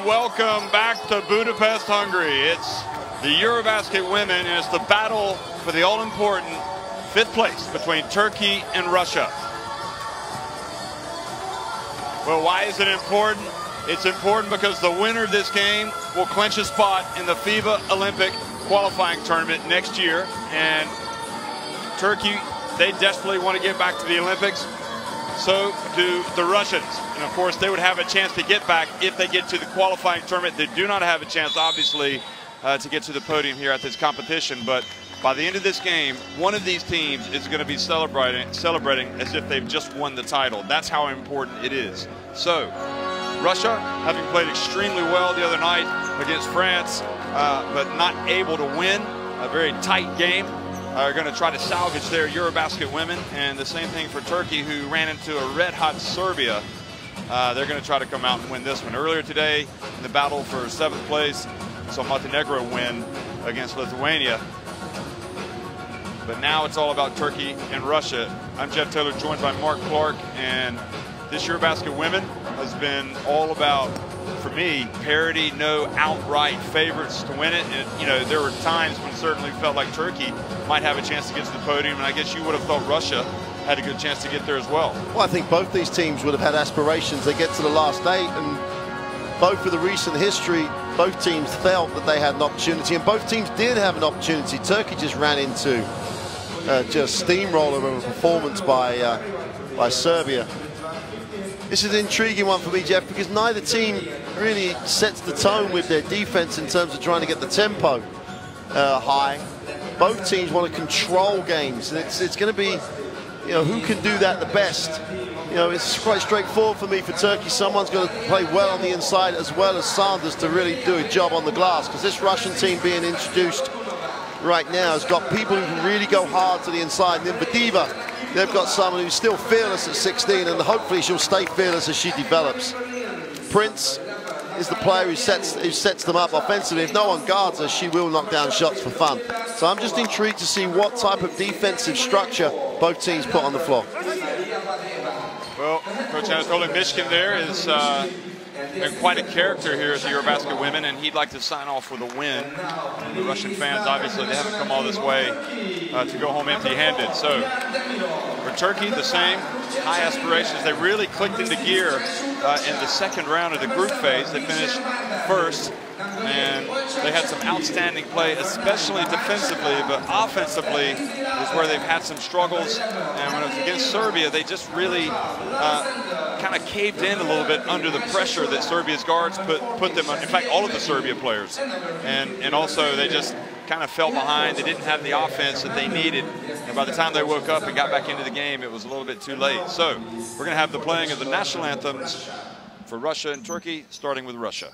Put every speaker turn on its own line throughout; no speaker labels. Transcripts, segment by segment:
welcome back to Budapest, Hungary. It's the EuroBasket women, and it's the battle for the all-important 5th place between Turkey and Russia. Well, why is it important? It's important because the winner of this game will clinch a spot in the FIBA Olympic qualifying tournament next year. And Turkey, they desperately want to get back to the Olympics. So do the Russians. And of course, they would have a chance to get back if they get to the qualifying tournament. They do not have a chance, obviously, to get to the podium here at this competition. But by the end of this game, one of these teams is going to be celebrating as if they've just won the title. That's how important it is. So Russia, having played extremely well the other night against France, but not able to win, a very tight game, are going to try to salvage their EuroBasket women. And the same thing for Turkey, who ran into a red-hot Serbia. They're going to try to come out and win this one. Earlier today, in the battle for 7th place, saw Montenegro win against Lithuania. But now it's all about Turkey and Russia. I'm Jeff Taylor, joined by Mark Clark, and this EuroBasket women has been all about, for me, parity, no outright favorites to win it. And, you know, there were times when it certainly felt like Turkey might have a chance to get to the podium, and I guess you would have thought Russia had a good chance to get there as well.
Well, I think both these teams would have had aspirations. They get to the last 8, and both for the recent history, both teams felt that they had an opportunity, and both teams did have an opportunity. Turkey just ran into just steamroller of a performance by Serbia. This is an intriguing one for me, Jeff, because neither team really sets the tone with their defense in terms of trying to get the tempo high. Both teams want to control games, and it's going to be, you know, who can do that the best. You know, it's quite straightforward for me. For Turkey, someone's going to play well on the inside as well as Sanders to really do a job on the glass, because this Russian team being introduced right now has got people who can really go hard to the inside. And then Vadiva, they've got someone who's still fearless at 16, and hopefully she'll stay fearless as she develops. Prince is the player who sets them up offensively. If no one guards her, she will knock down shots for fun. So I'm just intrigued to see what type of defensive structure both teams put on the floor.
Well, Coach Anatoly Mishkin there is quite a character here at the EuroBasket women, and he'd like to sign off with a win. The Russian fans, obviously, they haven't come all this way to go home empty-handed. So for Turkey, the same, high aspirations. They really clicked into gear in the 2nd round of the group phase. They finished 1st, and they had some outstanding play, especially defensively, but offensively is where they've had some struggles. And when it was against Serbia, they just really kind of caved in a little bit under the pressure that Serbia's guards put them on. In fact, all of the Serbia players. And also they just kind of fell behind. They didn't have the offense that they needed. And by the time they woke up and got back into the game, it was a little bit too late. So we're going to have the playing of the national anthems for Russia and Turkey, starting with Russia.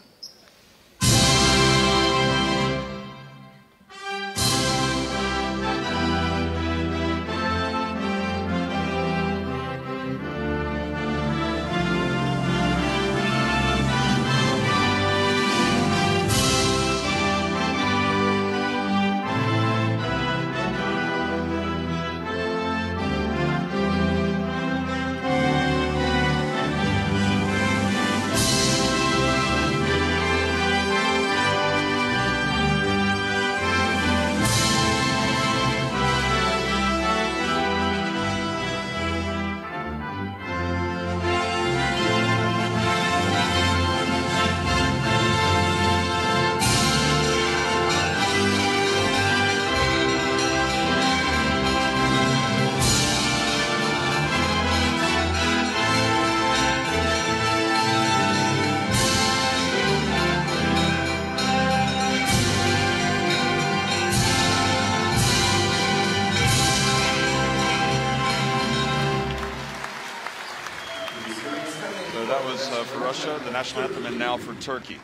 That was for Russia, the national anthem, and now for Turkey.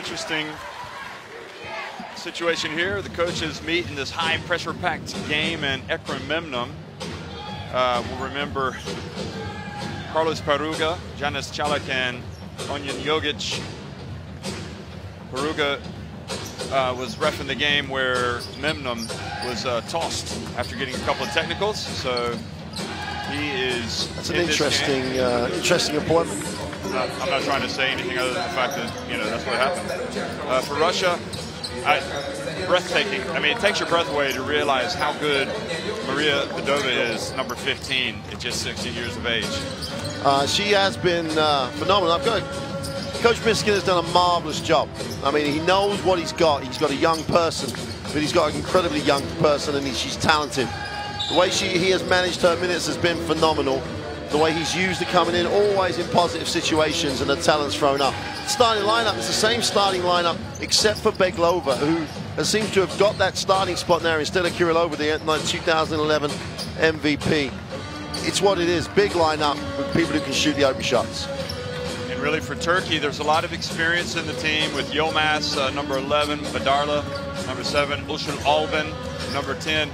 Interesting situation here. The coaches meet in this high pressure packed game, and Ekran Memnun will remember Carlos Peruga, Janis Chalak, and Onyan Jogic. Peruga was reffing the game where Memnun was tossed after getting a couple of technicals. So he is.
That's an interesting appointment.
I'm not trying to say anything other than the fact that, you know, that's what happened. For Russia, breathtaking. I mean, it takes your breath away to realize how good Maria Vidova is, number 15, at just 16 years of age.
She has been phenomenal. Coach Miskin has done a marvelous job. I mean, he knows what he's got. He's got a young person, but he's got an incredibly young person, and she's talented. The way he has managed her minutes has been phenomenal. The way he's used it coming in, always in positive situations, and the talent's thrown up. Starting lineup is the same starting lineup, except for Beglova, who seems to have got that starting spot now instead of Kirilova, the 2011 MVP. It's what it is, big lineup with people who can shoot the open shots.
And really for Turkey, there's a lot of experience in the team with Yilmaz, number 11, Badarla, number 7, Ushul Alban, number 10.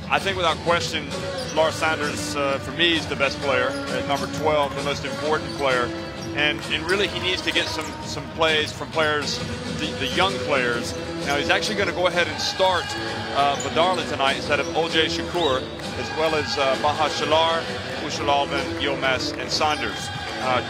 I think without question, Lars Sanders, for me, is the best player at number 12, the most important player. And really, he needs to get some plays from players, the young players. Now, he's actually going to go ahead and start Badarla tonight instead of Olcay Shakur, as well as Baha Shalar, Ushul Alban, Yilmaz, and Sanders.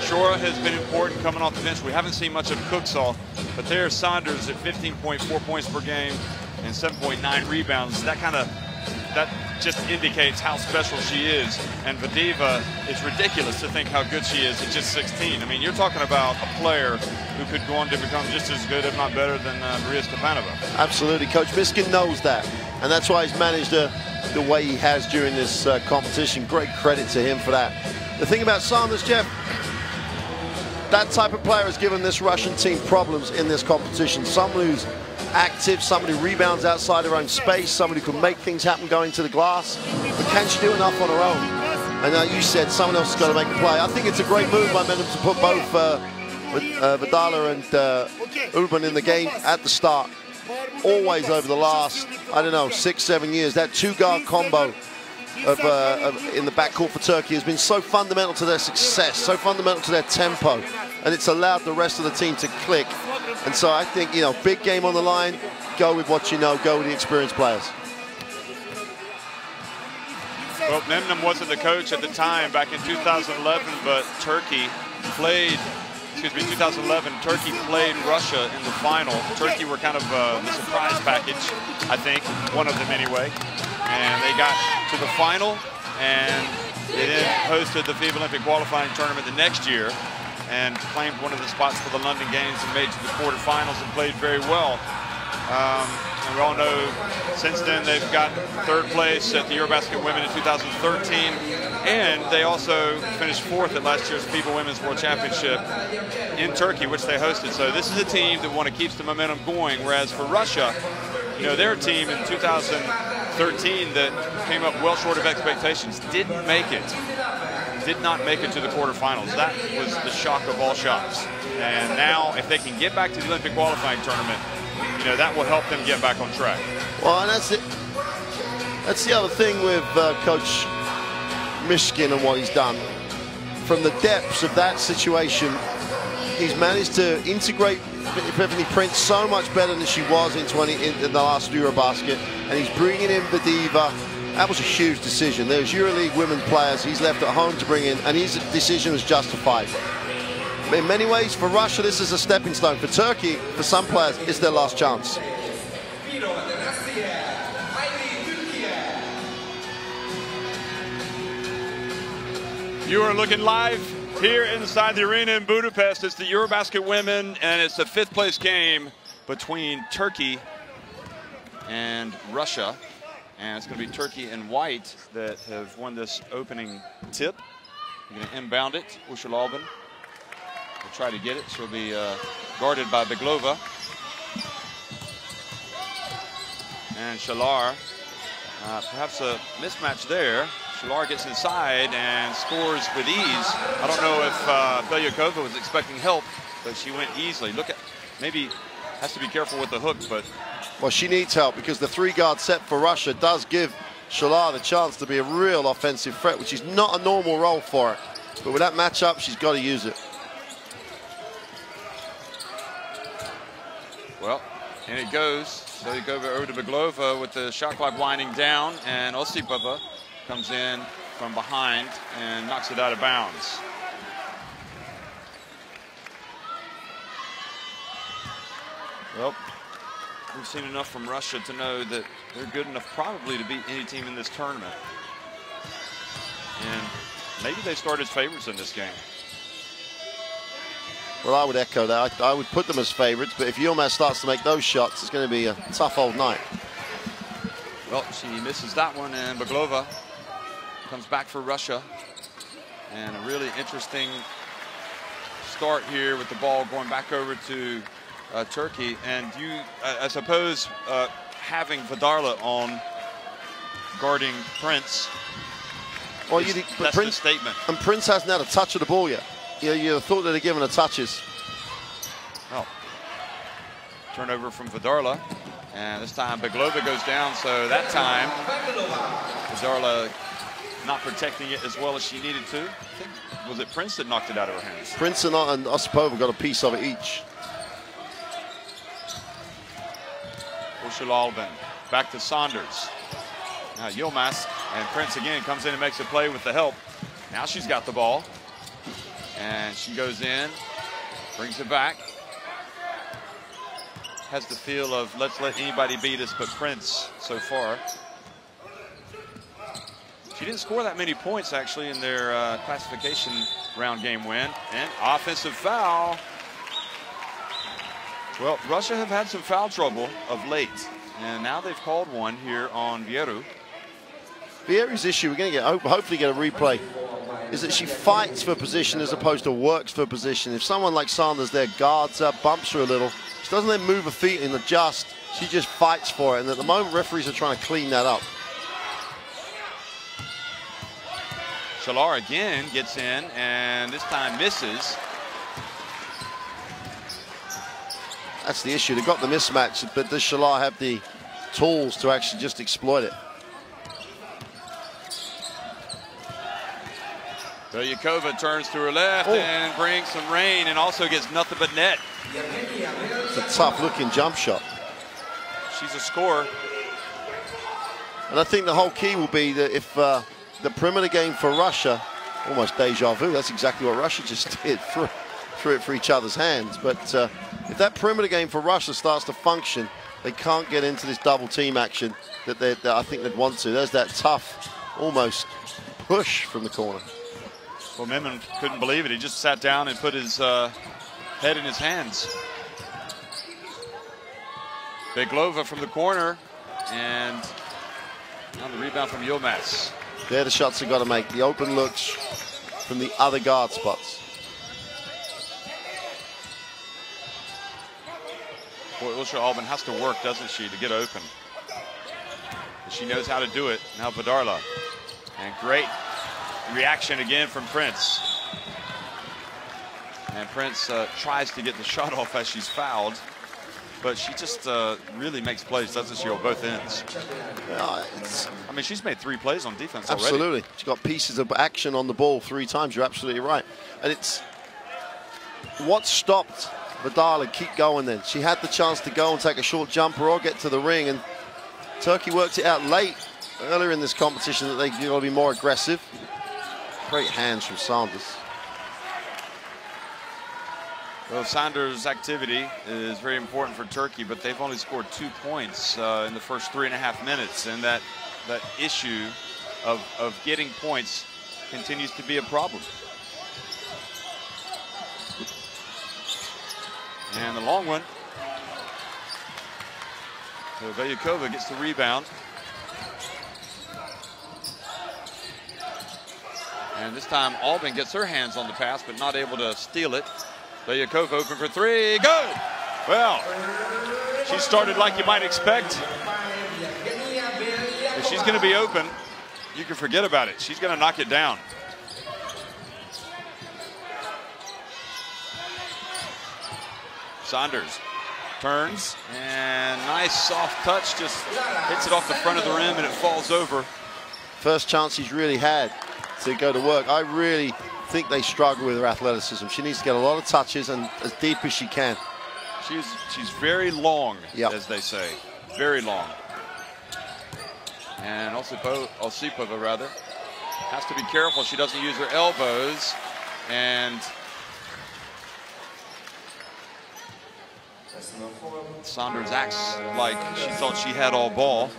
Chora has been important coming off the bench. We haven't seen much of Kuksal, but there's Sanders at 15.4 points per game and 7.9 rebounds. That just indicates how special she is. And Vidova, it's ridiculous to think how good she is at just 16. I mean, you're talking about a player who could go on to become just as good, if not better, than Maria Stepanova.
Absolutely. Coach Miskin knows that, and that's why he's managed the way he has during this competition. Great credit to him for that. The thing about Sanders, Jeff, that type of player has given this Russian team problems in this competition. Someone who's active, somebody who rebounds outside her own space, somebody who can make things happen going to the glass. But can she do enough on her own? And like you said, someone else has got to make a play. I think it's a great move by Memnun to put both Badarla and Urban in the game at the start. Always over the last, I don't know, 6-7 years, that two-guard combo in the backcourt for Turkey has been so fundamental to their success, so fundamental to their tempo, and it's allowed the rest of the team to click. And so I think, you know, big game on the line, go with what you know, go with the experienced players.
Well, Memnun wasn't the coach at the time back in 2011, but Turkey played, 2011, Turkey played Russia in the final. Turkey were kind of the surprise package, I think, one of them anyway. And they got to the final, and they then hosted the FIBA Olympic qualifying tournament the next year and claimed one of the spots for the London Games and made to the quarterfinals and played very well. And we all know since then they've got third place at the EuroBasket Women in 2013, and they also finished fourth at last year's FIBA Women's World Championship in Turkey, which they hosted. So this is a team that want to keep the momentum going, whereas for Russia, you know, their team in 2013 that came up well short of expectations didn't make it. Did not make it to the quarterfinals. That was the shock of all shocks. And now, if they can get back to the Olympic qualifying tournament, you know, that will help them get back on track.
Well, and that's it. That's the other thing with Coach Mishkin and what he's done. From the depths of that situation, he's managed to integrate Bethany Prince so much better than she was in the last EuroBasket, and he's bringing in Vidova. That was a huge decision. There's EuroLeague women players he's left at home to bring in, and his decision was justified. In many ways, for Russia, this is a stepping stone. For Turkey, for some players, it's their last chance.
You are looking live here inside the arena in Budapest. It's the EuroBasket Women, and it's the fifth place game between Turkey and Russia. And it's going to be Turkey in white that have won this opening tip. They're going to inbound it. Ushul Alban will try to get it. She'll be guarded by Beglova. And Shalar, perhaps a mismatch there. Shalar gets inside and scores with ease. I don't know if Belyakova was expecting help, but she went easily. Look at maybe has to be careful with the hook, but.
Well, she needs help because the 3-guard set for Russia does give Shalar the chance to be a real offensive threat, which is not a normal role for her. But with that matchup, she's got to use it.
Well, and it goes. So you go over to Beglova with the shot clock winding down, and Osipova comes in from behind and knocks it out of bounds. Well, we've seen enough from Russia to know that they're good enough probably to beat any team in this tournament. And maybe they start as favorites in this game.
Well, I would echo that. I would put them as favorites, but if Yilmaz starts to make those shots, it's going to be a tough old night.
Well, she misses that one, and Beglova comes back for Russia. And a really interesting start here with the ball going back over to Turkey. And I suppose, having Vadarla on guarding Prince,
well,
that's the statement.
And Prince hasn't had a touch of the ball yet. You thought they'd have given her touches.
Oh. Turnover from Vadarla. And this time Beglova goes down, so that time Vadarla not protecting it as well as she needed to. I think, was it Prince that knocked it out of her hands?
Prince and Osipova got a piece of it each.
Ushalalbin back to Saunders. Now Yilmaz, and Prince again comes in and makes a play with the help. Now she's got the ball. And she goes in, brings it back. Has the feel of let's let anybody beat us but Prince so far. She didn't score that many points actually in their classification round game win. And offensive foul. Well, Russia have had some foul trouble of late. And now they've called one here on Vieru.
Vieru's issue, we're going to hopefully get a replay, is that she fights for position as opposed to works for position. If someone like Sanders there guards her, bumps her a little, she doesn't then move her feet and adjust. She just fights for it. And at the moment, referees are trying to clean that up.
Shalar again gets in, and this time misses.
That's the issue. They've got the mismatch, but does Shalar have the tools to actually just exploit it?
Yakova turns to her left and brings some rain and also gets nothing but net.
It's a tough-looking jump shot.
She's a scorer.
And I think the whole key will be that if the perimeter game for Russia, almost deja vu, that's exactly what Russia just did, threw it for each other's hands. But if that perimeter game for Russia starts to function, they can't get into this double team action that I think they'd want to. There's that tough, almost push from the corner.
Well, Memon couldn't believe it. He just sat down and put his head in his hands. Beglova from the corner, and now the rebound from Yilmaz.
They're the shots they've got to make. The open looks from the other guard spots.
Boy, Ushalalbin has to work, doesn't she, to get open. But she knows how to do it. Now Vadarla. And great reaction again from Prince. And Prince tries to get the shot off as she's fouled. But she just really makes plays, doesn't she, on both ends? I mean, she's made 3 plays on defense already.
Absolutely. She's got pieces of action on the ball 3 times. You're absolutely right. And it's what stopped Vadarla keep going then. She had the chance to go and take a short jumper or get to the ring. And Turkey worked it out late, earlier in this competition, that they got to be more aggressive. Great hands from Sanders.
Well, Sanders' activity is very important for Turkey, but they've only scored 2 points in the first 3.5 minutes, and that issue of getting points continues to be a problem. And the long one. So Velyakova gets the rebound. And this time Albin gets her hands on the pass, but not able to steal it. Velyakova open for 3, good! Well, she started like you might expect. If she's gonna be open, you can forget about it. She's gonna knock it down. Saunders Turns, and nice soft touch, just hits it off the front of the rim and it falls over.
First chance he's really had to go to work. I really think they struggle with her athleticism. She needs to get a lot of touches and as deep as she can.
She's very long, as they say, very long. And Osipova rather has to be careful she doesn't use her elbows. And Saunders acts like she thought she had all ball.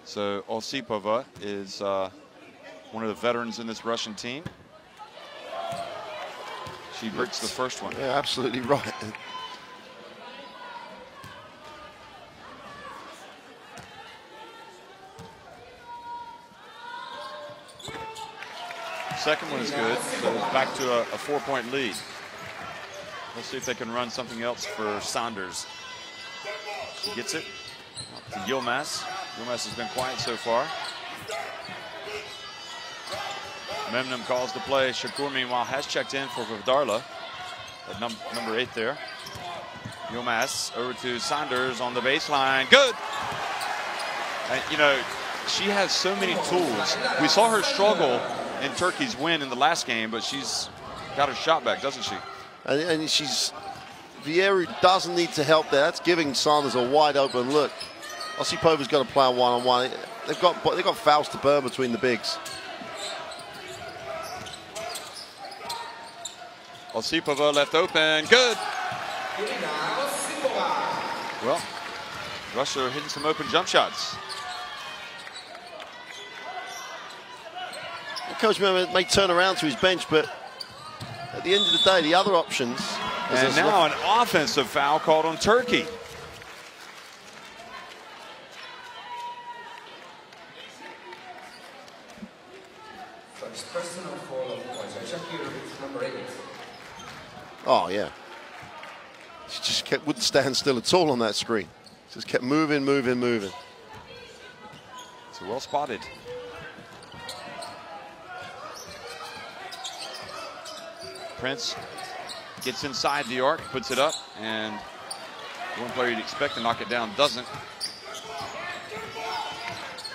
So Osipova is one of the veterans in this Russian team. She breaks the first one.
Yeah, absolutely right.
Second one is good, so it's back to a 4-point lead. Let's see if they can run something else for Saunders. She gets it to Yilmaz. Yilmaz has been quiet so far. Memnum calls the play. Shakur, meanwhile, has checked in for Vdarla at number 8 there. Yilmaz over to Saunders on the baseline. Good! And, you know, she has so many tools. We saw her struggle in Turkey's win in the last game, but she's got her shot back, doesn't she?
And Vieru doesn't need to help there. That's giving Saunders a wide open look. Osipova's got to play a one-on-one. They've got fouls to burn between the bigs.
Osipova left open, good. Well, Russia hitting some open jump shots.
Coach may turn around to his bench, but at the end of the day, the other options.
And now an offensive foul called on Turkey.
Oh, yeah. She just wouldn't stand still at all on that screen. Just kept moving, moving, moving.
So well spotted. Prince gets inside the arc, puts it up, and one player you'd expect to knock it down doesn't.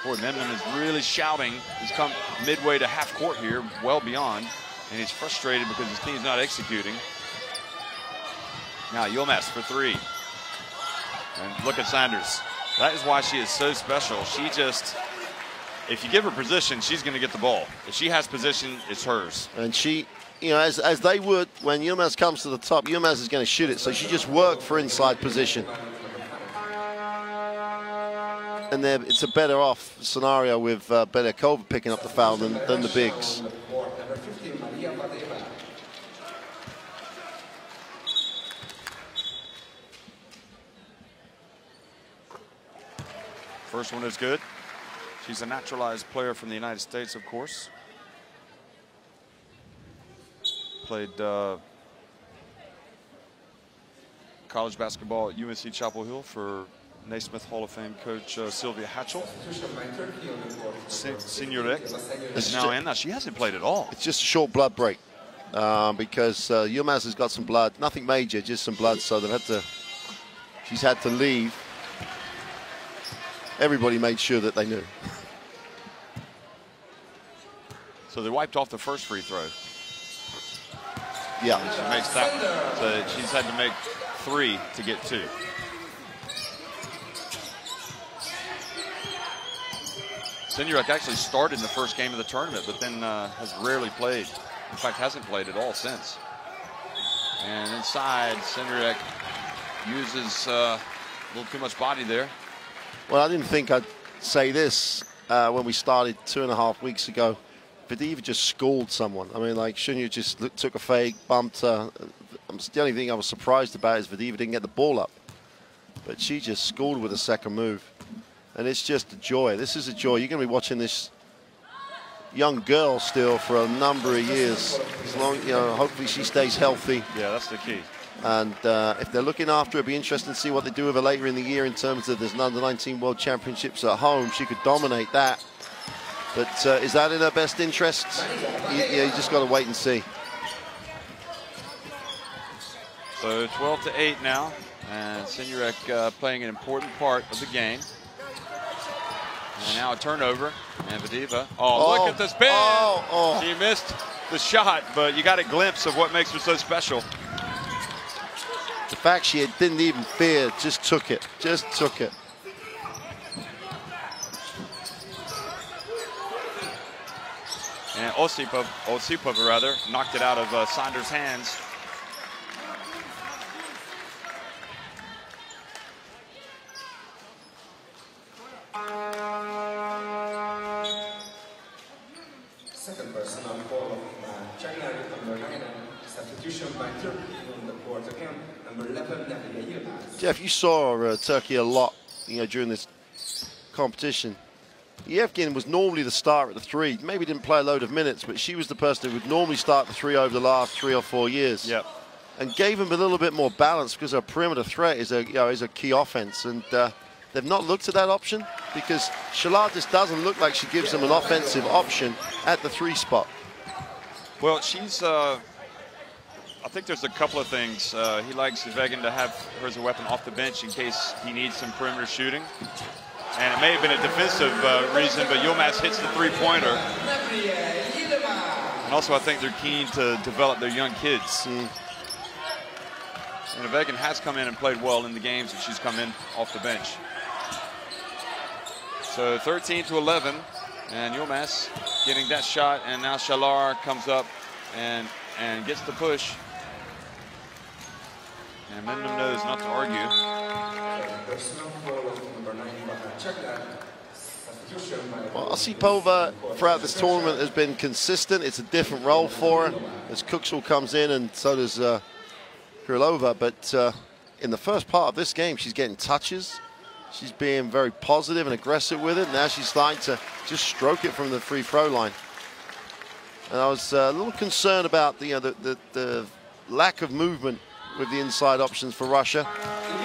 Boy, Memnun is really shouting. He's come midway to half court here, well beyond, and he's frustrated because his team's not executing. Now Yilmaz for 3. And look at Saunders. That is why she is so special. She just, if you give her position, she's going to get the ball. If she has position, it's hers.
And she, you know, as they would, when Yilmaz comes to the top, Yilmaz is going to shoot it. So she just worked for inside position. And it's a better off scenario with Belikova picking up the foul than the bigs.
First one is good. She's a naturalized player from the United States, of course. Played college basketball at UNC Chapel Hill for Naismith Hall of Fame coach Sylvia Hatchell. Signorek is now in. Now, she hasn't played at all.
It's just a short blood break because Yilmaz has got some blood. Nothing major, just some blood. So she's had to leave. Everybody made sure that they knew.
So they wiped off the first free throw.
Yeah.
And she makes that one. So she's had to make 3 to get 2. Signorek actually started in the first game of the tournament, but then has rarely played. In fact, hasn't played at all since. And inside, Signorek uses a little too much body there.
Well, I didn't think I'd say this when we started 2.5 weeks ago. Vadiva just schooled someone. I mean, like, Shunya just took a fake, bumped her. The only thing I was surprised about is Vadiva didn't get the ball up. But she just schooled with a second move. And it's just a joy. This is a joy. You're going to be watching this young girl still for a number of years. As long, you know, hopefully she stays healthy.
Yeah, that's the key.
And if they're looking after her, it'll be interesting to see what they do with her later in the year in terms of there's an under-19 World Championships at home. She could dominate that. But is that in her best interest? You just got to wait and see.
So 12-8 now, and Sinurek playing an important part of the game. And now a turnover, and Vadeeva. Oh, look at the spin! She missed the shot, but you got a glimpse of what makes her so special.
The fact she didn't even fear, just took it,
And Osipova rather, knocked it out of Saunders' hands.
Second person on call, January number 9, substitution by Turkey on the court again, number 11, EuroBasket.
Jeff, you saw Turkey a lot, during this competition. Yevgen was normally the star at the 3. Maybe didn't play a load of minutes, but she was the person who would normally start the 3 over the last 3 or 4 years.
Yep.
And gave him a little bit more balance because her perimeter threat is a key offense. And they've not looked at that option because Shalar just doesn't look like she gives them an offensive option at the 3 spot.
Well, she's, I think there's a couple of things. He likes Vegan to have her as a weapon off the bench in case he needs some perimeter shooting. And it may have been a defensive reason, but Yilmaz hits the 3-pointer. And also, I think they're keen to develop their young kids. And Vegan has come in and played well in the games that she's come in off the bench. So 13-11, and Yilmaz getting that shot, and now Shalar comes up and gets the push. And Mendham knows not to argue.
Well, Osipova throughout this tournament has been consistent. It's a different role for her as Kuksal comes in, and so does Krylova. But in the first part of this game, she's getting touches. She's being very positive and aggressive with it. Now she's starting to just stroke it from the free throw line. And I was a little concerned about the lack of movement with the inside options for Russia.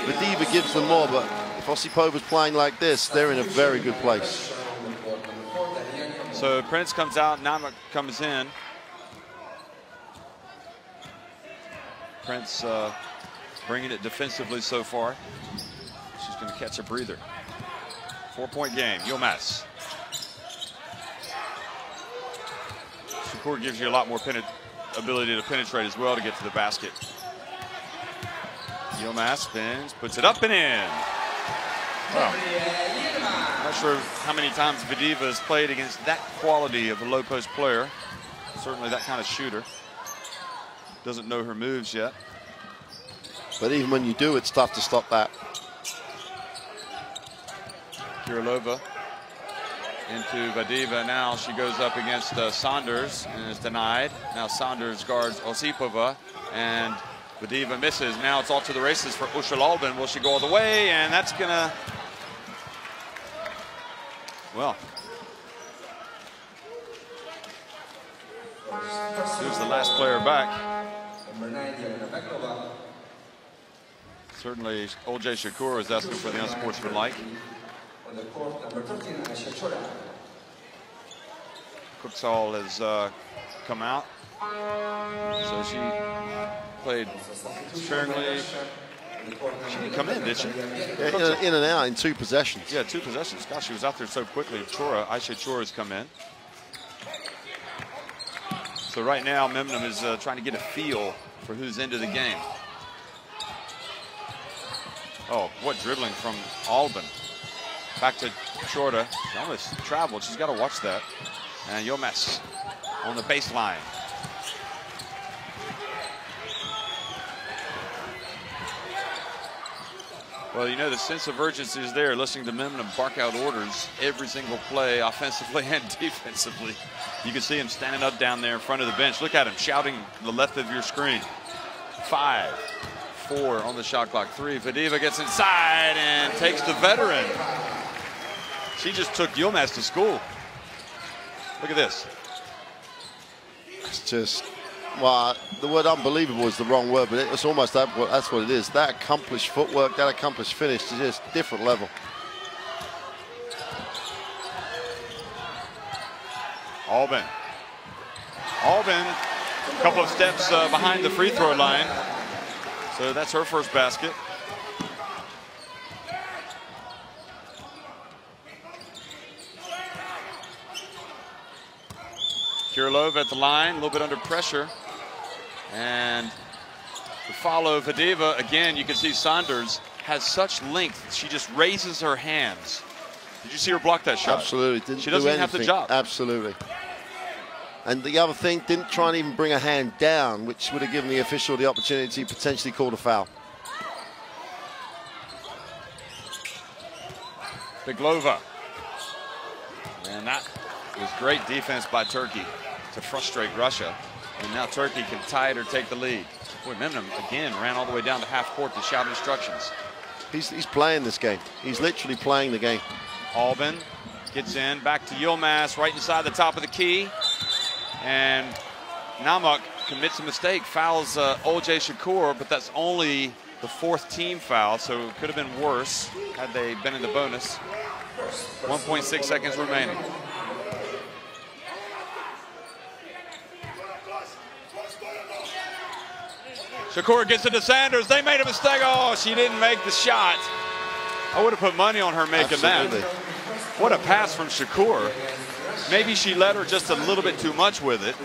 Vadeeva gives them more, but if Osipova's playing like this, they're in a very good place.
So Prince comes out, Namak comes in. Prince bringing it defensively so far. She's going to catch a breather. 4-point game, Yilmaz. Shakur gives you a lot more ability to penetrate as well to get to the basket. Yilmaz spins, puts it up and in. Well, I'm not sure how many times Vadeeva has played against that quality of a low post player. Certainly that kind of shooter. Doesn't know her moves yet.
But even when you do, it's tough to stop that.
Krylova into Vadeeva. Now she goes up against Saunders and is denied. Now Saunders guards Osipova, and Vadeeva misses. Now it's all to the races for Ushalalbin. Will she go all the way? And that's gonna, well, here's the last player back. Certainly, O.J. Shakur is asking for the unsportsmanlike. Kuksal has come out. So she played sparingly. She didn't come in, did she?
Yeah, in and out in 2 possessions.
Yeah, 2 possessions. Gosh, she was out there so quickly. Aisha Chora has come in. So right now, Memnum is trying to get a feel for who's into the game. Oh, what dribbling from Albin. Back to Chorda. She almost traveled. She's got to watch that. And Yilmaz on the baseline. Well, you know, the sense of urgency is there, listening to Memnum bark out orders every single play, offensively and defensively. You can see him standing up down there in front of the bench. Look at him shouting to the left of your screen. 5, 4 on the shot clock. 3. Vadeeva gets inside and takes the veteran. She just took Yilmaz to school. Look at this.
It's just, well, the word unbelievable is the wrong word, but it's almost that's what it is. That accomplished footwork, that accomplished finish is just different level.
Albin. Albin, a couple of steps behind the free throw line. So that's her first basket. Kirilova at the line, a little bit under pressure. And to follow Vadeeva, again, you can see Saunders has such length. She just raises her hands. Did you see her block that shot?
Absolutely.
She doesn't even have the job.
Absolutely. And the other thing, didn't try and even bring a hand down, which would have given the official the opportunity to potentially call a foul.
Biglova. And that was great defense by Turkey to frustrate Russia. And now Turkey can tie it or take the lead. Boy, Memnun again ran all the way down to half court to shout instructions.
He's playing this game. He's literally playing the game.
Albin gets in, back to Yilmaz, right inside the top of the key. And Namuk commits a mistake, fouls Olcay Shakur, but that's only the 4th team foul, so it could have been worse had they been in the bonus. 1.6 seconds remaining. Shakur gets it to Sanders. They made a mistake. Oh, she didn't make the shot. I would have put money on her making that. What a pass from Shakur. Maybe she led her just a little bit too much with it.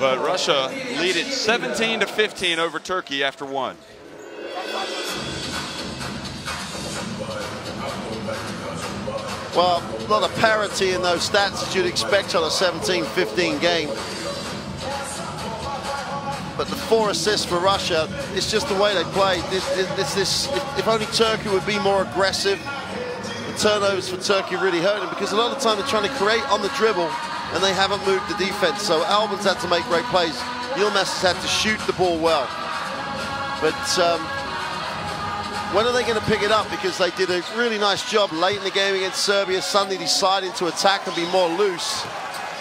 But Russia lead it 17-15 over Turkey after 1.
Well, a lot of parity in those stats as you'd expect on a 17-15 game. But the 4 assists for Russia, it's just the way they play. If only Turkey would be more aggressive, the turnovers for Turkey really hurt them, because a lot of the time they're trying to create on the dribble and they haven't moved the defense. So Albin's had to make great plays. Yilmaz has had to shoot the ball well. But when are they going to pick it up? Because they did a really nice job late in the game against Serbia, suddenly deciding to attack and be more loose.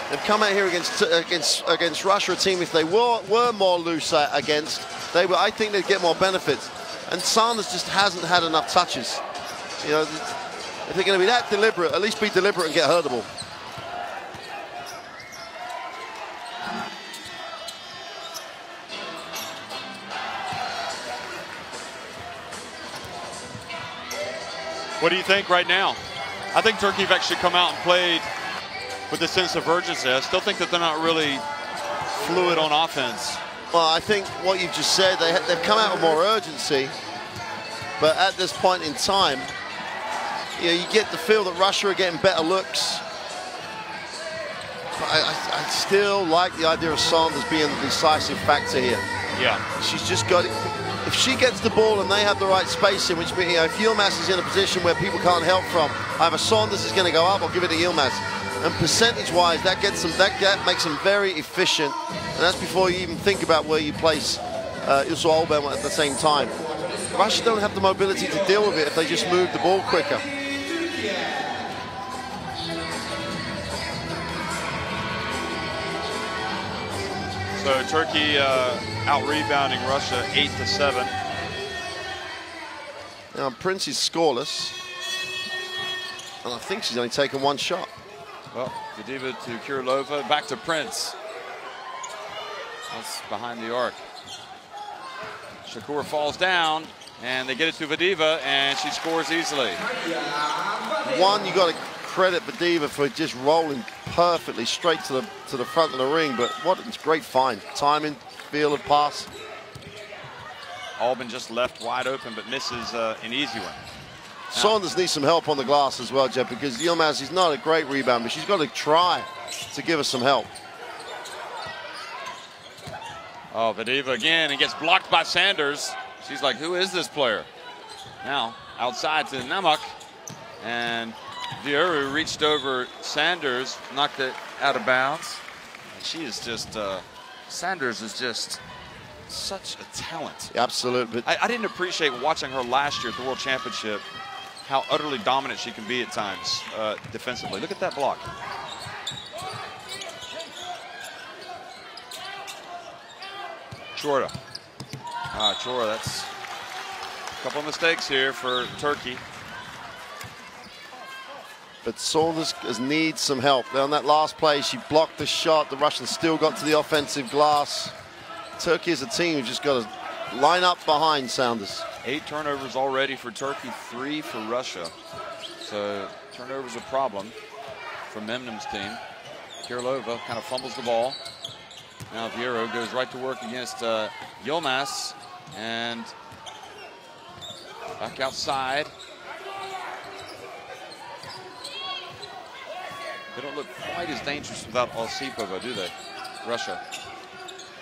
They've come out here against Russia, a team if they were more loose against, I think they'd get more benefits. And Sanders just hasn't had enough touches. You know, if they're going to be that deliberate, at least be deliberate and get her the ball.
What do you think right now? I think Turkey have actually come out and played with a sense of urgency. I still think that they're not really fluid on offense.
Well, I think what you've just said, they've come out with more urgency, but at this point in time, you know, you get the feel that Russia are getting better looks. I still like the idea of Sanders being the decisive factor here.
Yeah.
She's just got it. If she gets the ball and they have the right spacing, which means, you know, if Yilmaz is in a position where people can't help from, either Sanders is going to go up or give it to Yilmaz. And percentage-wise, that gets them, that makes them very efficient. And that's before you even think about where you place Yusuf Albin at the same time. Russia don't have the mobility to deal with it if they just move the ball quicker.
So Turkey out-rebounding Russia 8-7.
Now Prince is scoreless, and I think she's only taken 1 shot.
Well, Vadeeva to Kirilova, back to Prince. That's behind the arc. Shakur falls down, and they get it to Vadeeva, and she scores easily.
One, you got to credit Vadeeva for just rolling perfectly straight to the front of the ring, but what a great find. Timing, feel of pass.
Albin just left wide open, but misses an easy one.
Saunders needs some help on the glass as well, Jeff, because Yilmaz is not a great rebounder, but she's got to try to give us some help.
Oh, Vadeeva again, and gets blocked by Sanders. She's like, who is this player? Now, outside to Namuk, and Diarra reached over Sanders, knocked it out of bounds. And she is just, Sanders is just such a talent.
Absolutely.
I didn't appreciate watching her last year at the World Championship, how utterly dominant she can be at times defensively. Look at that block. Chorda. Chorda, that's a couple of mistakes here for Turkey.
But Saunders needs some help. On that last play, she blocked the shot. The Russians still got to the offensive glass. Turkey as a team has just got to line up behind Saunders.
8 turnovers already for Turkey, 3 for Russia. So turnovers a problem for Memnum's team. Kirilova kind of fumbles the ball. Now Vieira goes right to work against Yilmaz, and back outside. They don't look quite as dangerous without Osipova, do they? Russia.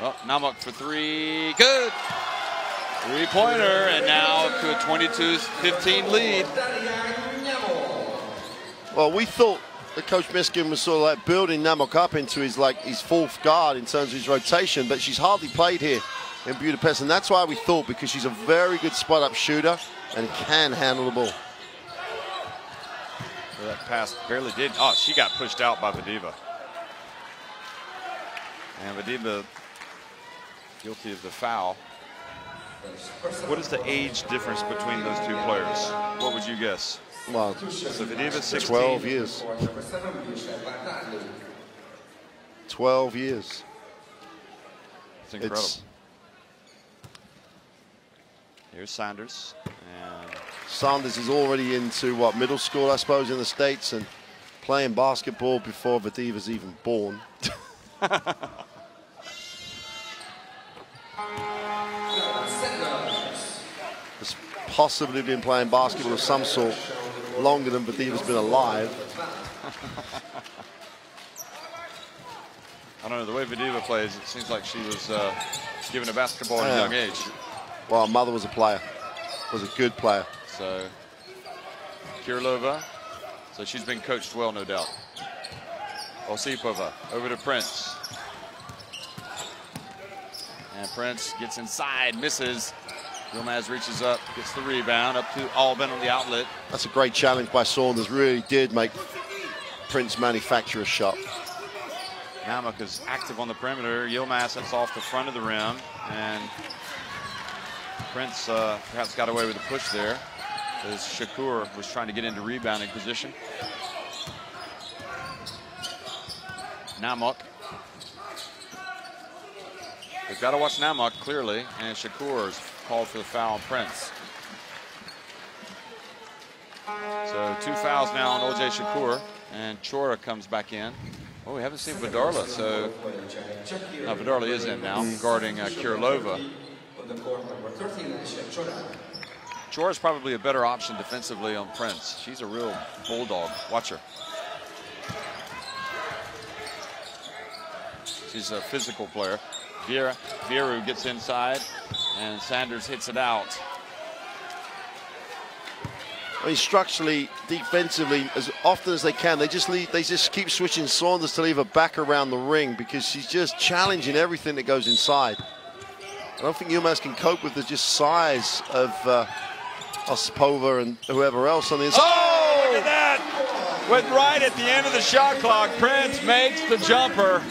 Well, Namok for 3. Good! 3-pointer, and now to a 22-15 lead.
Well, we thought that Coach Miskin was sort of like building Namok up into his fourth guard in terms of his rotation, but she's hardly played here in Budapest, and that's why we thought, because she's a very good spot-up shooter and can handle the ball.
Well, that pass barely did. Oh, she got pushed out by Vadiva. And Vadiva guilty of the foul. What is the age difference between those two players? What would you guess?
Well,
so Vadiva 16.
12 years. 12 years.
It's incredible. Here's Sanders. And
Sanders is already into, what, middle school, I suppose, in the States, and playing basketball before Vadiva's even born. Has possibly been playing basketball of some sort longer than Vadiva's been alive.
I don't know, the way Vadiva plays, it seems like she was given a basketball at a young age.
Well, her mother was a player, was a good player.
So, Kirilova, so she's been coached well, no doubt. Osipova, over to Prince. And Prince gets inside, misses. Yilmaz reaches up, gets the rebound, up to Albin on the outlet.
That's a great challenge by Saunders, really did make Prince manufacture a shot.
Namok is active on the perimeter. Yilmaz sets off the front of the rim, and Prince perhaps got away with a push there, as Shakur was trying to get into rebounding position. Namok. They've got to watch Namok clearly, and Shakur's called for the foul on Prince. So 2 fouls now on O.J. Shakur, and Chora comes back in. Oh, we haven't seen Vidarla, so no, Vidarla is in now, guarding Kirilova. Chora's probably a better option defensively on Prince. She's a real bulldog. Watch her. She's a physical player. Vieira gets inside, and Sanders hits it out.
I mean, structurally, defensively, as often as they can, they just keep switching Saunders to leave her back around the ring, because she's just challenging everything that goes inside. I don't think Yilmaz can cope with the just size of Osipova and whoever else on the inside.
Oh, look at that! Went right at the end of the shot clock. Prince makes the jumper.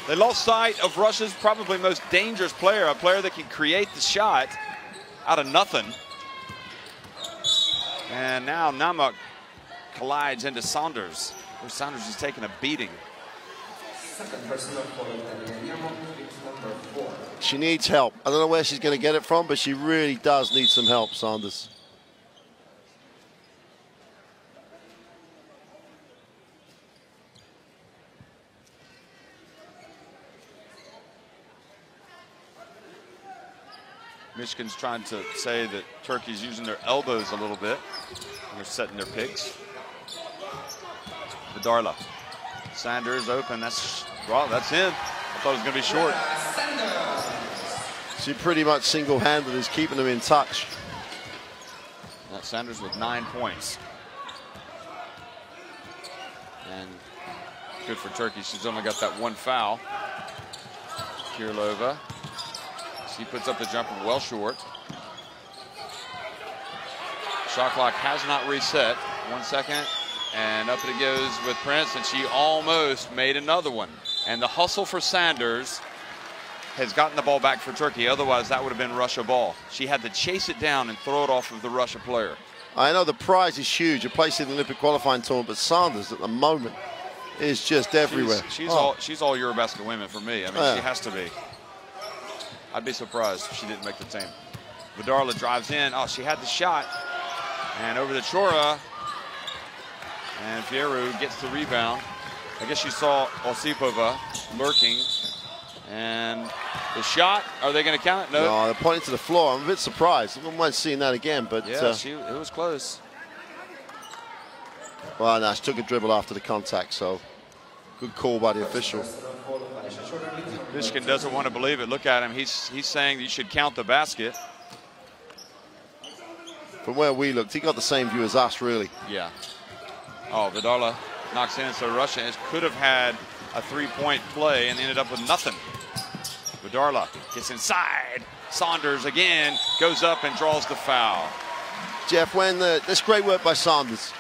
They lost sight of Russia's probably most dangerous player, a player that can create the shot out of nothing. And now Namok collides into Saunders. Saunders is taking a beating.
She needs help. I don't know where she's going to get it from, but she really does need some help, Saunders.
Michigan's trying to say that Turkey's using their elbows a little bit. They're setting their picks. Vidarla. Sanders open. That's in. I thought it was going to be short.
She pretty much single-handed is keeping them in touch.
That's Sanders with 9 points. And good for Turkey. She's only got that 1 foul. Kirilova. She puts up the jumper well short. Shot clock has not reset. 1 second, and up it goes with Prince, and she almost made another one. And the hustle for Sanders has gotten the ball back for Turkey. Otherwise, that would have been Russia ball. She had to chase it down and throw it off of the Russia player.
I know the prize is huge, a place in the Olympic qualifying tournament, but Sanders at the moment is just everywhere.
She's all EuroBasket women for me. I mean, she has to be. I'd be surprised if she didn't make the team. Vodarla drives in. Oh, she had the shot. And over to Chora. And Fierro gets the rebound. I guess you saw Osipova lurking. And the shot, are they going to count it? No,
they're pointing to the floor. I'm a bit surprised. I wouldn't mind seeing that again, but
yeah, it was close.
Well, no, she took a dribble after the contact, so good call by the official.
Michigan doesn't want to believe it. Look at him. He's saying you should count the basket.
From where we looked, he got the same view as us, really.
Yeah. Oh, Vodarla knocks in, so Russia could have had a three-point play and ended up with nothing. Vodarla gets inside. Saunders again goes up and draws the foul.
Jeff, that's great work by Saunders,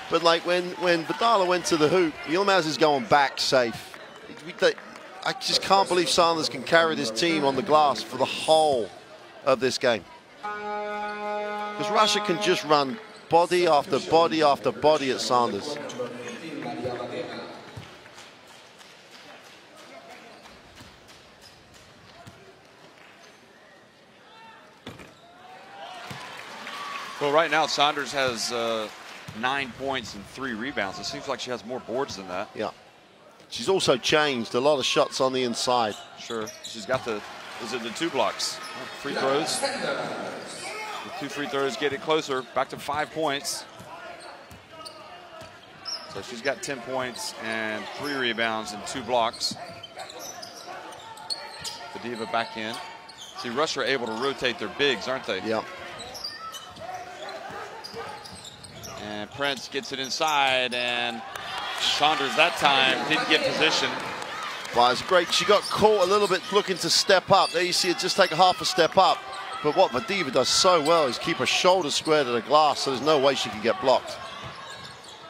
but like when Vodarla went to the hoop, Yilmaz is going back safe. I just can't believe Saunders can carry this team on the glass for the whole of this game. Because Russia can just run body after body after body at Saunders.
Well, right now, Saunders has 9 points and 3 rebounds. It seems like she has more boards than that.
Yeah. She's also changed a lot of shots on the inside.
Sure. She's got the 2 blocks? Free throws. The 2 free throws get it closer, back to 5 points. So she's got 10 points and 3 rebounds and 2 blocks. Fadiva back in. See, Russia are able to rotate their bigs, aren't they?
Yeah.
And Prince gets it inside, and Saunders that time didn't get position.
Well, it's great. She got caught a little bit looking to step up. There you see it just take a half a step up. But what Fadiva does so well is keep her shoulder square to the glass, so there's no way she can get blocked.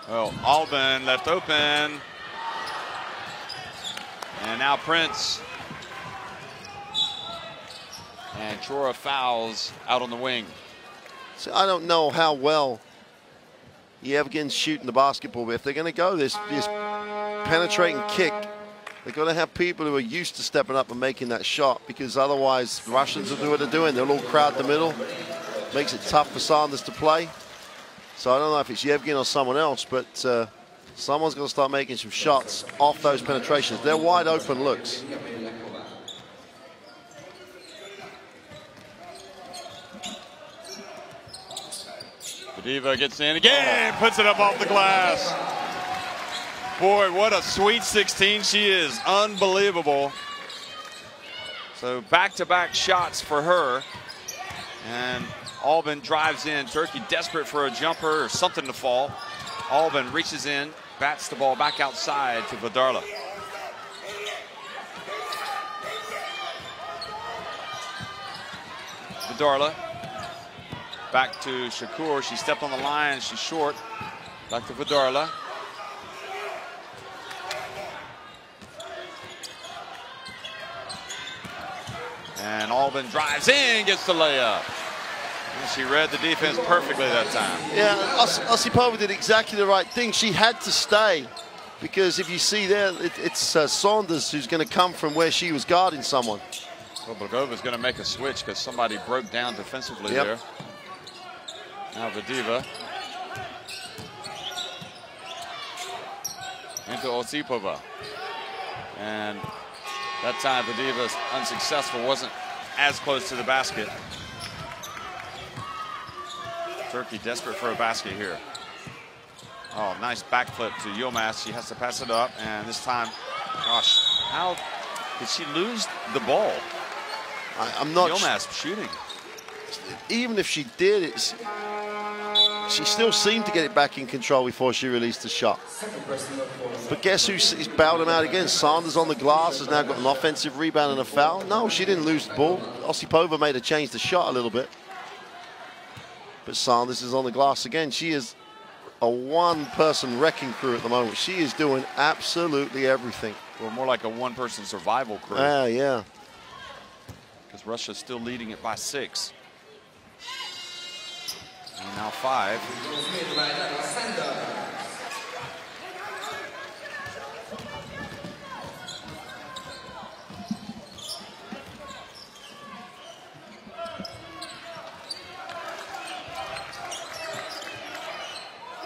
Well, Albin left open. And now Prince. And Chora fouls out on the wing.
So I don't know how well Yevgen's shooting the basketball, but if they're going to go this penetrating kick, they've got to have people who are used to stepping up and making that shot, because otherwise the Russians will do what they're doing. They'll all crowd the middle. Makes it tough for Sanders to play. So I don't know if it's Yevgen or someone else, but someone's going to start making some shots off those penetrations. They're wide open looks.
Fadiva gets in again, puts it up off the glass. Boy, what a sweet 16 she is. Unbelievable. So back-to-back shots for her. And Albin drives in. Turkey desperate for a jumper or something to fall. Albin reaches in, bats the ball back outside to Vodarla. Vodarla back to Shakur. She stepped on the line. She's short. Back to Vodarla. And Albin drives in, gets the layup. And she read the defense perfectly that time.
Yeah, Osipova did exactly the right thing. She had to stay, because if you see there, it's Saunders who's going to come from where she was guarding someone.
Well, Blagova's going to make a switch because somebody broke down defensively there. Now Fadiva into Osipova. And that time Fadiva's unsuccessful, wasn't as close to the basket. Turkey desperate for a basket here. Oh, nice backflip to Yilmaz. She has to pass it up, and this time, gosh, how did she lose the ball?
I'm not.
Yilmaz shooting.
Even if she did, she still seemed to get it back in control before she released the shot. But guess who's bailed him out again? Sanders on the glass has now got an offensive rebound and a foul. No, she didn't lose the ball. Osipova made her change the shot a little bit. But Sanders is on the glass again. She is a one-person wrecking crew at the moment. She is doing absolutely everything.
Or more like a one-person survival crew.
Yeah.
Because Russia's still leading it by 6. And now 5.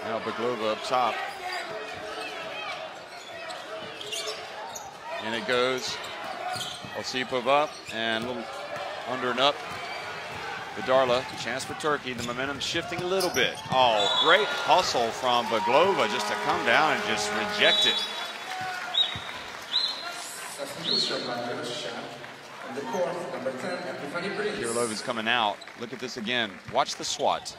Now Baglova up top. And it goes. Osipov up and a little under and up. Vidarla, chance for Turkey. The momentum shifting a little bit. Oh, great hustle from Baglova just to come down and just reject it. Kirilova's coming out. Look at this again. Watch the swat.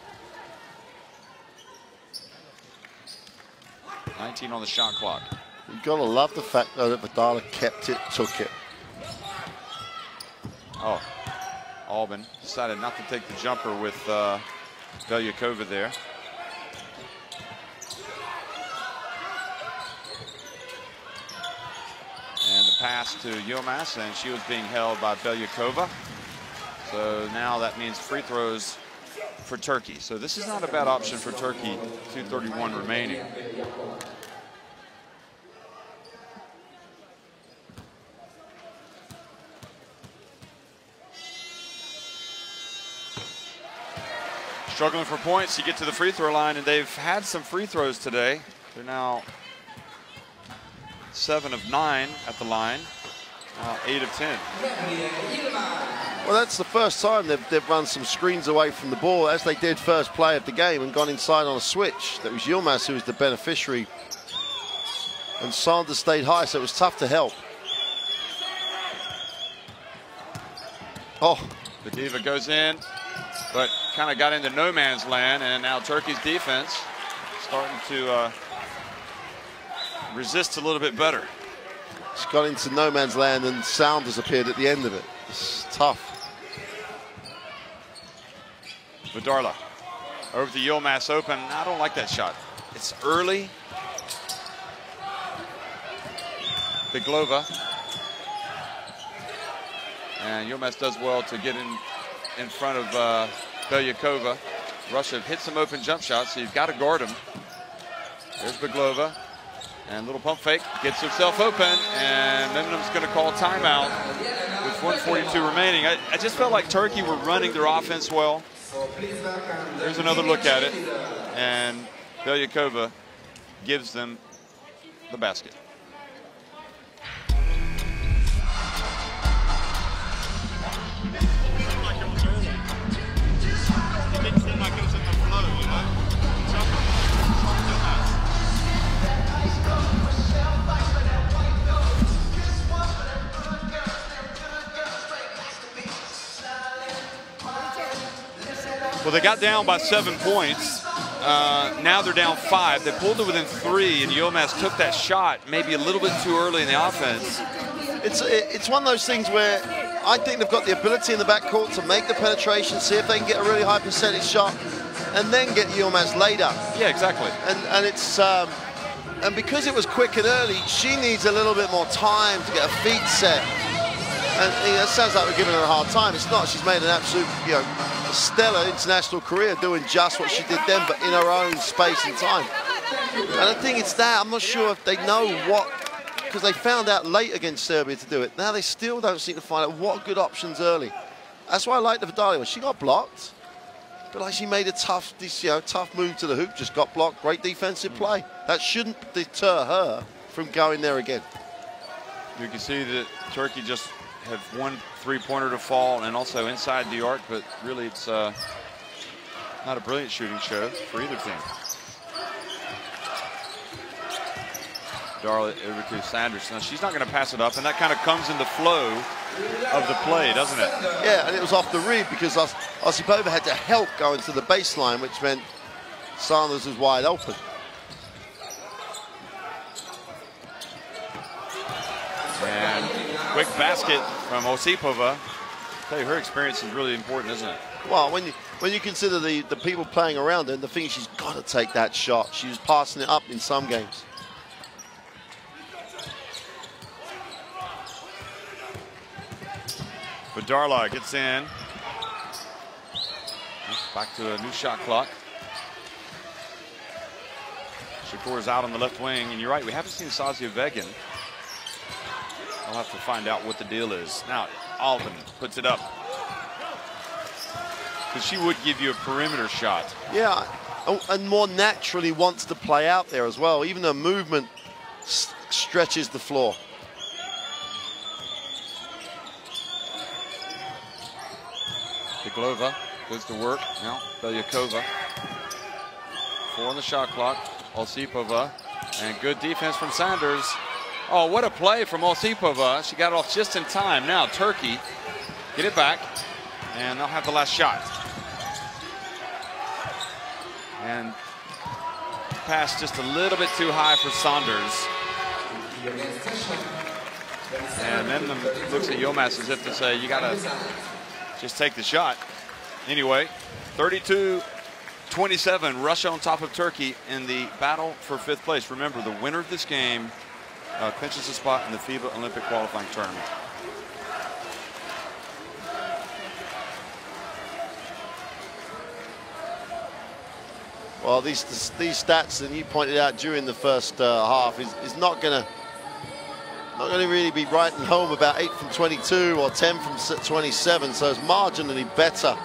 19 on the shot clock.
You've got to love the fact, though, that Vidarla kept it, took it.
Oh, Albin decided not to take the jumper with Belyakova there. And the pass to Yilmaz, and she was being held by Belyakova. So now that means free throws for Turkey. So this is not a bad option for Turkey. 2:31 remaining. Struggling for points, you get to the free throw line, and they've had some free throws today. They're now 7 of 9 at the line, now 8 of 10.
Well, that's the first time they've run some screens away from the ball, as they did first play of the game, and gone inside on a switch. That was Yilmaz who was the beneficiary. And Sanders stayed high, so it was tough to help. Oh.
The Diva goes in, but kind of got into no man's land, and now Turkey's defense starting to resist a little bit better.
It's got into no man's land, and Sounders appeared at the end of it. It's tough.
Vidarla over to Yilmaz open. I don't like that shot. It's early. Baglova. And Yilmaz does well to get in front of Belyakova. Russia hits some open jump shots, so you've got to guard him. There's Baglova. And little pump fake, gets herself open, and Memnum's going to call timeout with 1:42 remaining. I just felt like Turkey were running their offense well. There's another look at it, and Belyakova gives them the basket. Well, they got down by 7 points. Now they're down 5. They pulled it within 3, and Yilmaz took that shot maybe a little bit too early in the offense.
It's one of those things where I think they've got the ability in the backcourt to make the penetration, see if they can get a really high percentage shot, and then get Yilmaz later.
Yeah, exactly.
And it's and because it was quick and early, she needs a little bit more time to get her feet set. And it sounds like we're giving her a hard time. It's not. She's made an absolute, stellar international career doing just what she did then, but in her own space and time. And I think it's that. I'm not sure if they know what, because they found out late against Serbia to do it. Now they still don't seem to find out what good options early. That's why I like the Vidarla one. She got blocked, but like she made a tough move to the hoop, just got blocked. Great defensive play. That shouldn't deter her from going there again.
You can see that Turkey just have one three-pointer to fall, and also inside the arc, but really it's not a brilliant shooting show for either team. Darla over to Sanders. Now she's not going to pass it up, and that kind of comes in the flow of the play, doesn't it?
Yeah, and it was off the read because Osipova had to help going to the baseline, which meant Sanders was wide open.
And quick basket from Osipova. I tell you, her experience is really important, isn't it?
Well, when you consider the people playing around her, and the thing is she's got to take that shot. She was passing it up in some games.
But Darla gets in. Back to a new shot clock. Shakur's out on the left wing, and you're right, we haven't seen Sazia Vegan. I'll have to find out what the deal is. Now, Alvin puts it up. Because she would give you a perimeter shot.
Yeah, and more naturally wants to play out there as well. Even her movement stretches the floor.
Piglova goes to work. Now, Belyakova. 4 on the shot clock. Osipova. And good defense from Sanders. Oh, what a play from Osipova. She got it off just in time. Now, Turkey get it back. And they'll have the last shot. And pass just a little bit too high for Saunders. And then looks at Yilmaz as if to say, you got to just take the shot. Anyway, 32-27, Russia on top of Turkey in the battle for 5th place. Remember, the winner of this game clinches a spot in the FIBA Olympic qualifying tournament.
Well, these stats that you pointed out during the first half is not going to really be writing home about 8 from 22 or 10 from 27. So it's marginally better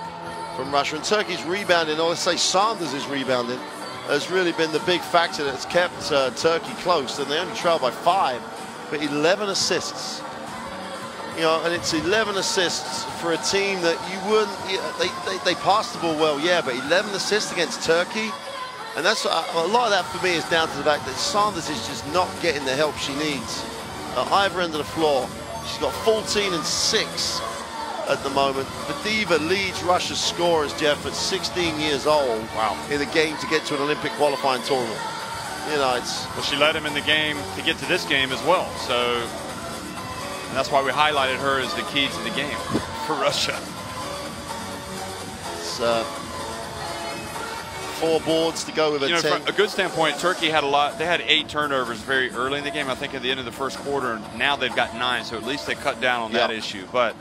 from Russia. And Turkey's rebounding, or let's say Sanders is rebounding, has really been the big factor that's kept Turkey close. And they only trail by 5, but 11 assists. You know, and it's 11 assists for a team that you wouldn't. They passed the ball well, yeah, but 11 assists against Turkey. And that's a lot of that for me is down to the fact that Sanders is just not getting the help she needs at either end of the floor. She's got 14 and 6 at the moment. Vadiva leads Russia's scorers, Jeff, at 16 years old.
Wow. In
the game to get to an Olympic qualifying tournament. You know, it's...
Well, she led him in the game to get to this game as well. So, and that's why we highlighted her as the key to the game for Russia.
It's 4 boards to go with a 10.
From a good standpoint, Turkey had a lot. They had 8 turnovers very early in the game. I think at the end of the first quarter. Now they've got 9, so at least they cut down on that issue. But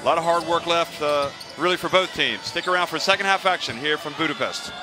a lot of hard work left, really, for both teams. Stick around for second half action here from Budapest.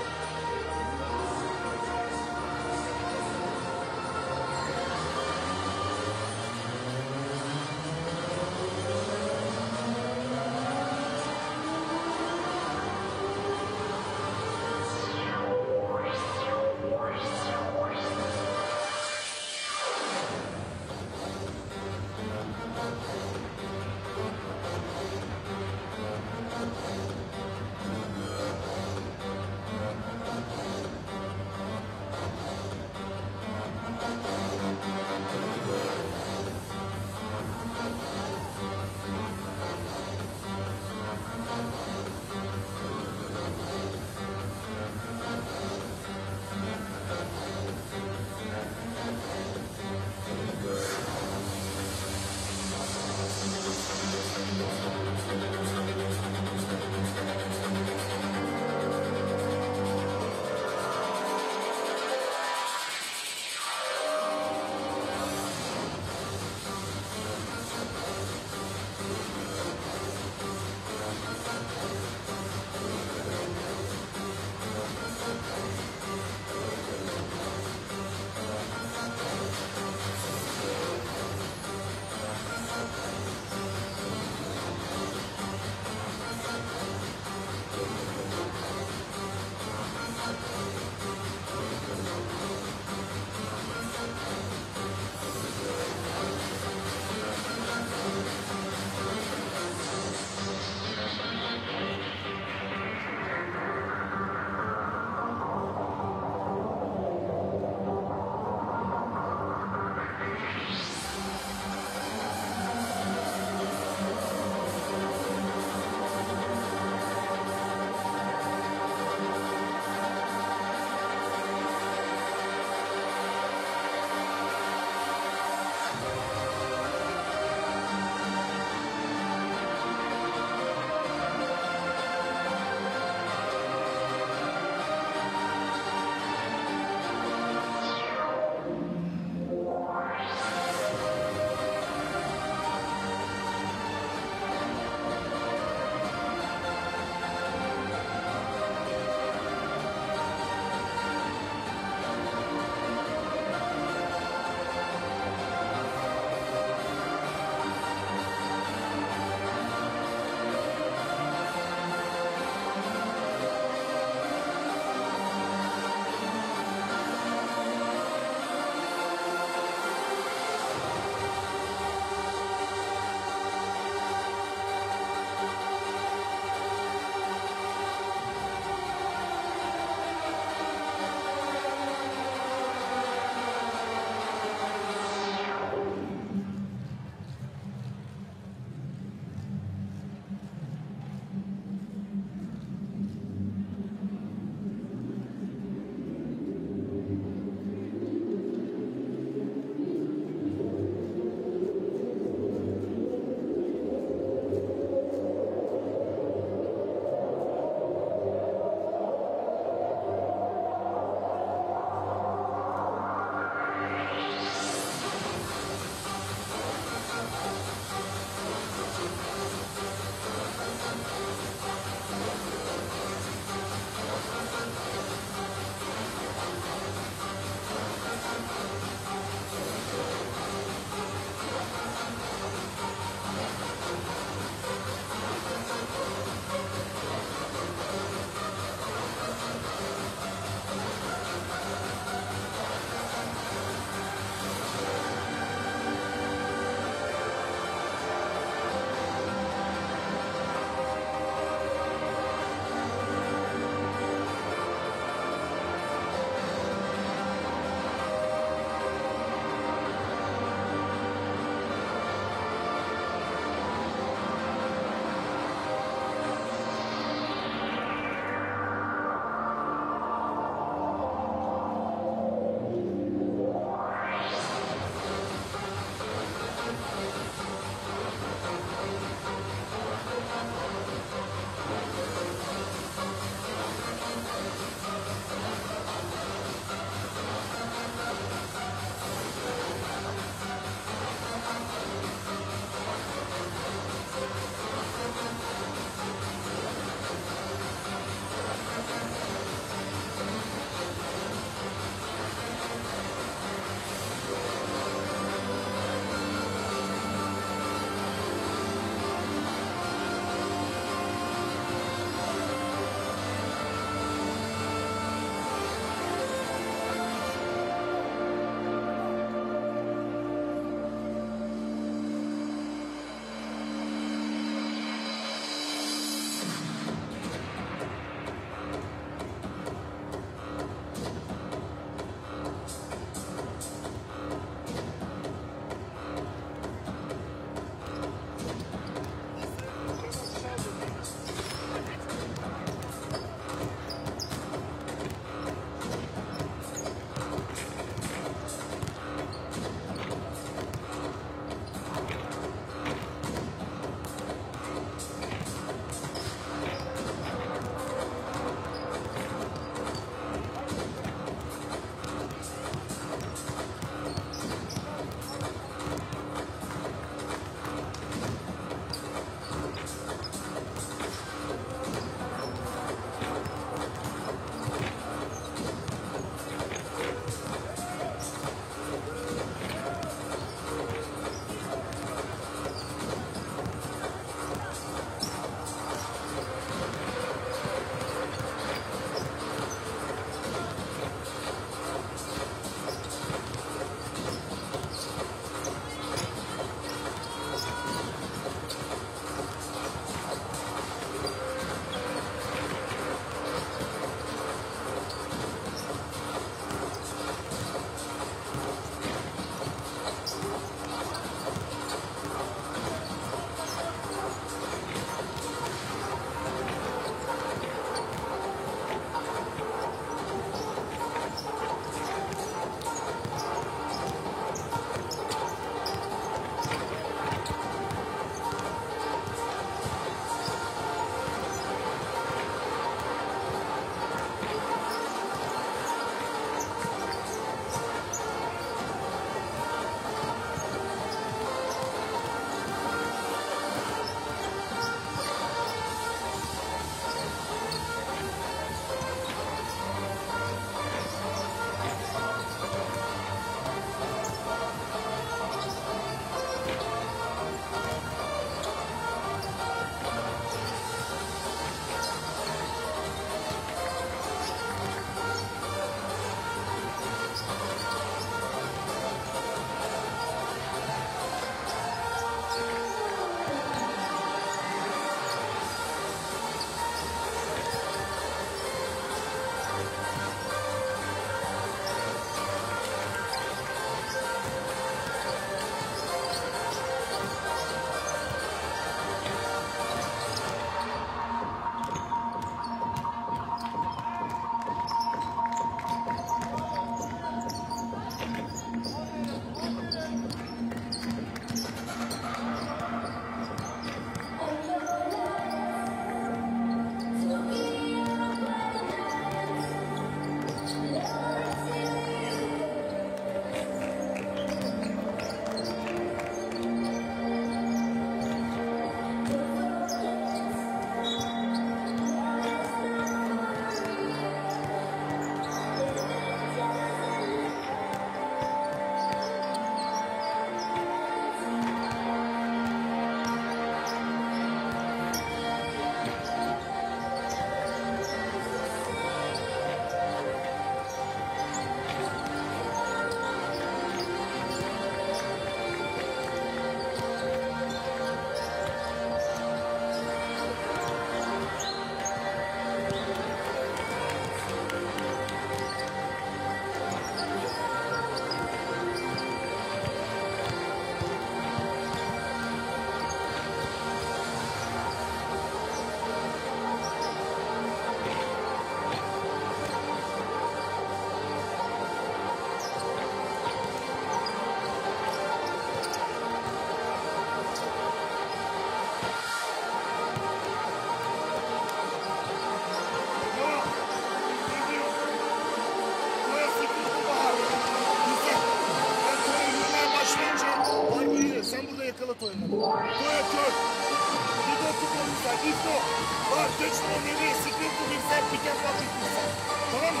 Geçmeden nereye sıkıntı bilsen pick-up yapıyorsun. Tamam mı?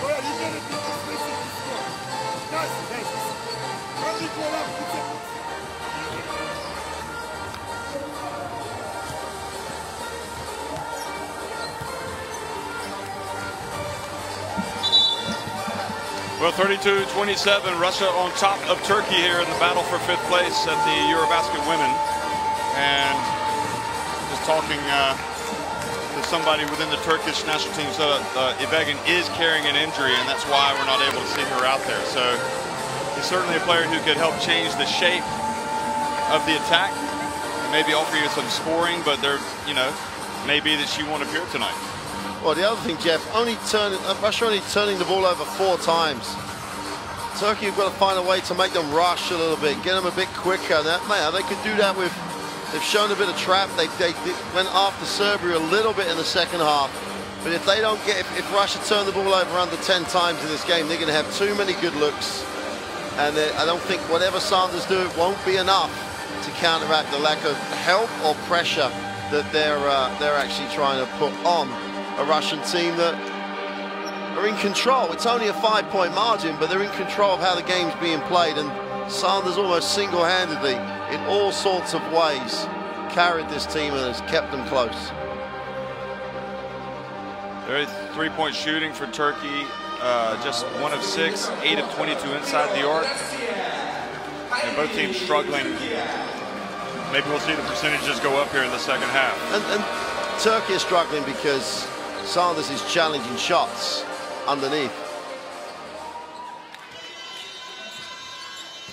Böyle libere bir kısmı. Nasıl? Neyse. Hadi kola pick-up.
Well, 32-27, Russia on top of Turkey here in the battle for 5th place at the EuroBasket Women. And just talking to somebody within the Turkish national team, so Ibegan is carrying an injury, and that's why we're not able to see her out there. So he's certainly a player who could help change the shape of the attack, and maybe offer you some scoring, but there, you know, may be that she won't appear tonight.
Well, the other thing, Jeff, Russia only turning the ball over 4 times. Turkey have got to find a way to make them rush a little bit, get them a bit quicker. They could do that with, they've shown a bit of trap. They went after Serbia a little bit in the second half. But if they don't get, if Russia turn the ball over under 10 times in this game, they're going to have too many good looks. And I don't think whatever Sanders do, it won't be enough to counteract the lack of help or pressure that they're actually trying to put on a Russian team that are in control. It's only a 5-point margin, but they're in control of how the game's being played, and Sanders almost single-handedly, in all sorts of ways, carried this team and has kept them close.
There's 3-point shooting for Turkey, just 1 of 6, 8 of 22 inside the arc. And both teams struggling. Maybe we'll see the percentages go up here in the second half.
And Turkey is struggling because Sanders is challenging shots underneath.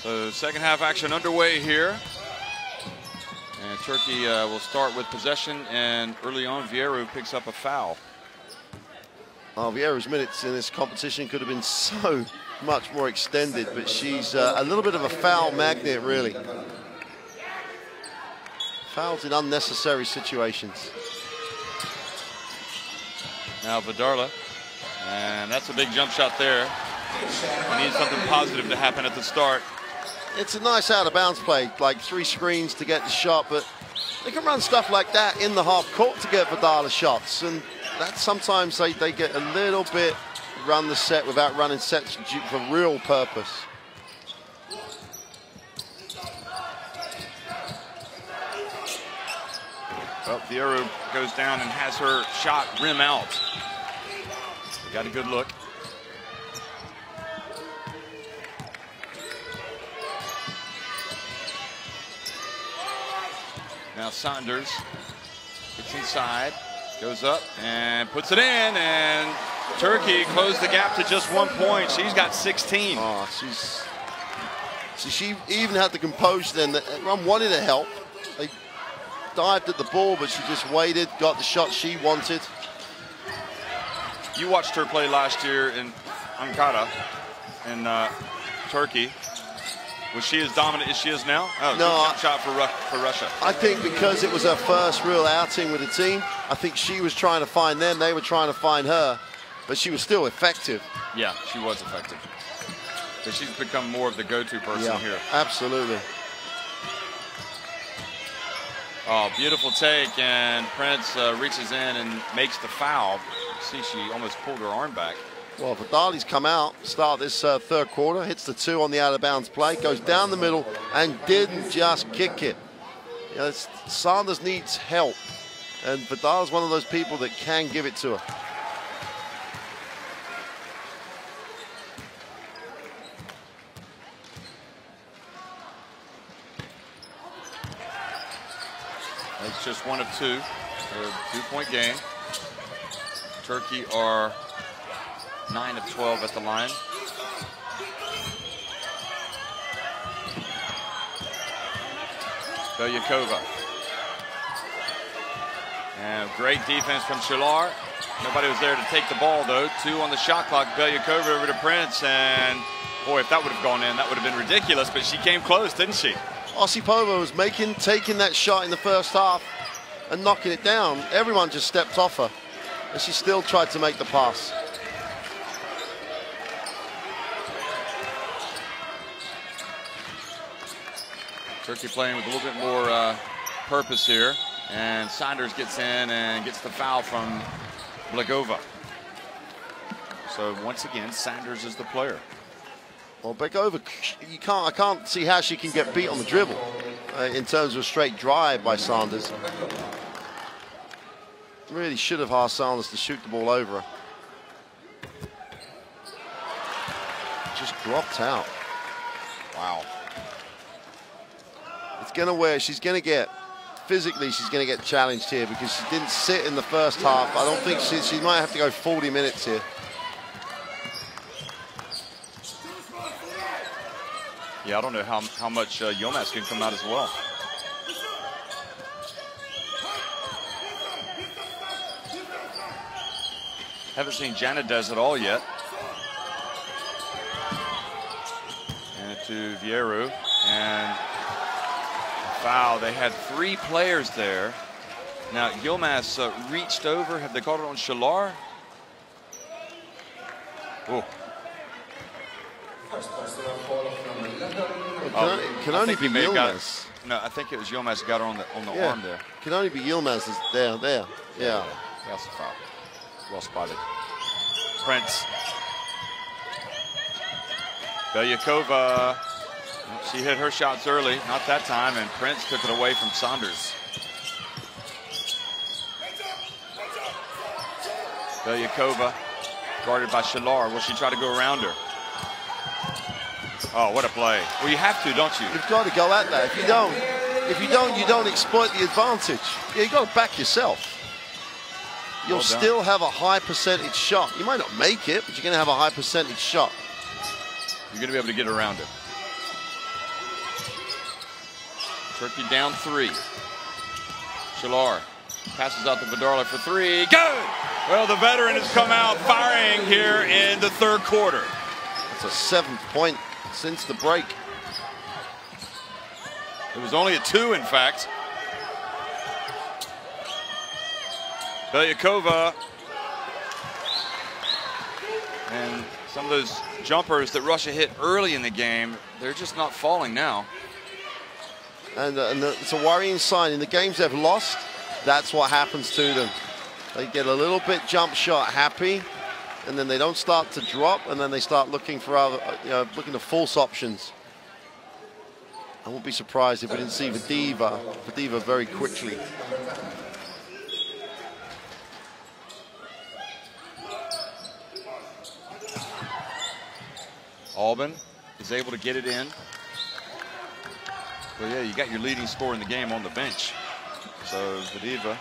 So second half action underway here. And Turkey will start with possession, and early on Vieru picks up a foul.
Oh, Vieru's minutes in this competition could have been so much more extended, but she's a little bit of a foul magnet, really. Fouls in unnecessary situations.
Now Vidarla, and that's a big jump shot there. We need something positive to happen at the start.
It's a nice out-of-bounds play, like 3 screens to get the shot, but they can run stuff like that in the half court to get Vidarla shots, and that sometimes they get a little bit run the set without running sets for real purpose.
Well, Vieru goes down and has her shot rim out. Got a good look. Now Sanders gets inside, goes up and puts it in, and Turkey closed the gap to just 1 point. She's got 16.
Oh, she even had the composure then. Everyone wanted to help. They dived at the ball, but she just waited, got the shot she wanted.
You watched her play last year in Ankara in Turkey. Was she as dominant as she is now? Oh, no, jump shot for Russia.
I think because it was her first real outing with the team, I think she was trying to find them, they were trying to find her, but she was still effective.
Yeah, she was effective. But she's become more of the go-to person here.
Absolutely.
Oh, beautiful take, and Prince reaches in and makes the foul. See, she almost pulled her arm back.
Well, Vidali's come out, start this third quarter, hits the 2 on the out-of-bounds play, goes down the middle and didn't just kick it. You know, Sanders needs help, and Vidal's one of those people that can give it to her.
It's just 1 of 2, a 2-point game. Turkey are 9 of 12 at the line. Belyakova. And great defense from Shilar. Nobody was there to take the ball, though. 2 on the shot clock. Belyakova over to Prince, and boy, if that would have gone in, that would have been ridiculous, but she came close, didn't she?
Osipova was taking that shot in the first half and knocking it down. Everyone just stepped off her, and she still tried to make the pass.
Turkey playing with a little bit more purpose here. And Saunders gets in and gets the foul from Blagova. So once again, Saunders is the player.
Well, Blagova, I can't see how she can get beat on the dribble in terms of a straight drive by Saunders. Really should have asked Saunders to shoot the ball over her. Just dropped out.
Wow.
It's going to where she's going to get, physically she's going to get challenged here because she didn't sit in the first half. I don't think she might have to go 40 minutes here.
Yeah, I don't know how much Yilmaz can come out as well. Haven't seen Janet does it all yet. And to Vieru, and foul. They had 3 players there. Now Yilmaz reached over. Have they called it on Shalar? Oh.
It can only be Yilmaz.
No, I think it was Yilmaz who got her on the arm there.
Can only be Yilmaz there. Yeah.
That's the foul. Well spotted. Prince. Belyakova. She hit her shots early, not that time, and Prince took it away from Saunders. Belyakova guarded by Shalar. Will she try to go around her? Oh, what a play. Well, you have to, don't you?
You've got to go at that. If you don't, you don't exploit the advantage. Yeah, you got to back yourself. You'll still have a high percentage shot. You might not make it, but you're going to have a high percentage shot.
You're going to be able to get around it. Turkey down 3. Shalar passes out to Vidarla for 3. Good! Well, the veteran has come out firing here in the 3rd quarter.
That's a 7th point since the break.
It was only a 2, in fact. Belyakova. And some of those jumpers that Russia hit early in the game, they're just not falling now.
And it's a worrying sign. In the games they've lost, that's what happens to them. They get a little bit jump shot happy, and then they don't start to drop, and then they start looking for other, looking to false options. I won't be surprised if we didn't see Vadeeva very quickly.
Albin is able to get it in. Well, yeah, you got your leading scorer in the game on the bench. So Vadeeva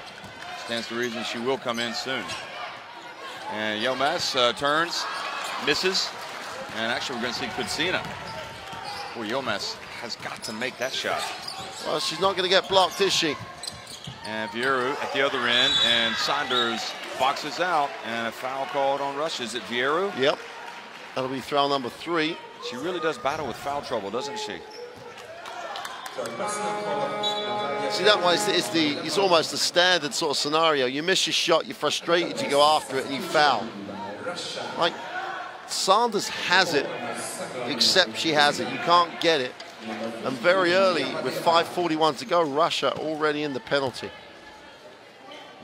stands to reason she will come in soon. And Yilmaz turns, misses, and actually we're going to see Kudsina. Boy, Yilmaz has got to make that shot.
Well, she's not going to get blocked, is she?
And Vieru at the other end, and Saunders boxes out, and a foul called on Russia. Is it Vieru?
Yep. That'll be foul number 3.
She really does battle with foul trouble, doesn't she?
See, that way it's almost a standard sort of scenario. You miss your shot, you're frustrated, you go after it, and you foul. Like, Saunders has it, except she has it. You can't get it. And very early, with 5:41 to go, Russia already in the penalty.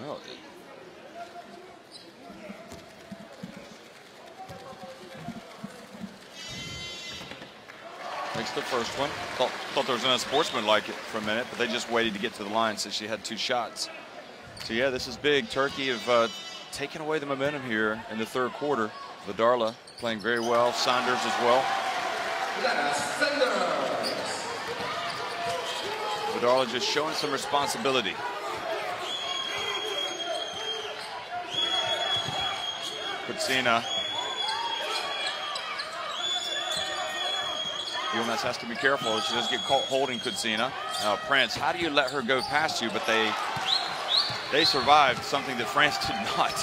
Well, makes the first one. Thought there was an unsportsmanlike for a minute, but they just waited to get to the line since she had 2 shots. So yeah, this is big. Turkey have taken away the momentum here in the 3rd quarter. Vidarla playing very well. Saunders as well. Vidarla just showing some responsibility. Kudsina. Yilmaz has to be careful. She does get caught holding Kudsina. Now Prince, how do you let her go past you? But they survived something that France did not.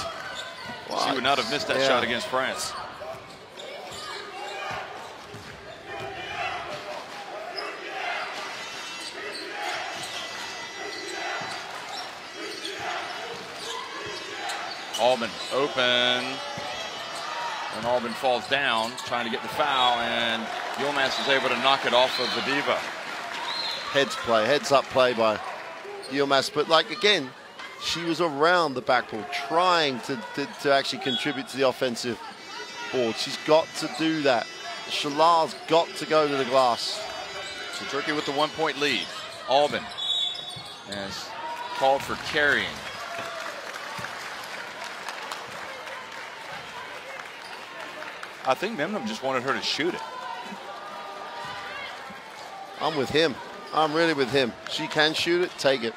What? She would not have missed that shot against France. Albin open. And Albin falls down, trying to get the foul, and Yilmaz is able to knock it off of Vadeeva.
Heads up play by UMass. But like again, she was around the backboard trying to actually contribute to the offensive board. She's got to do that. Shalar's got to go to the glass.
So Turkey with the 1-point lead. Albin has called for carrying. I think Memnum just wanted her to shoot it.
I'm with him. I'm really with him. She can shoot it, take it.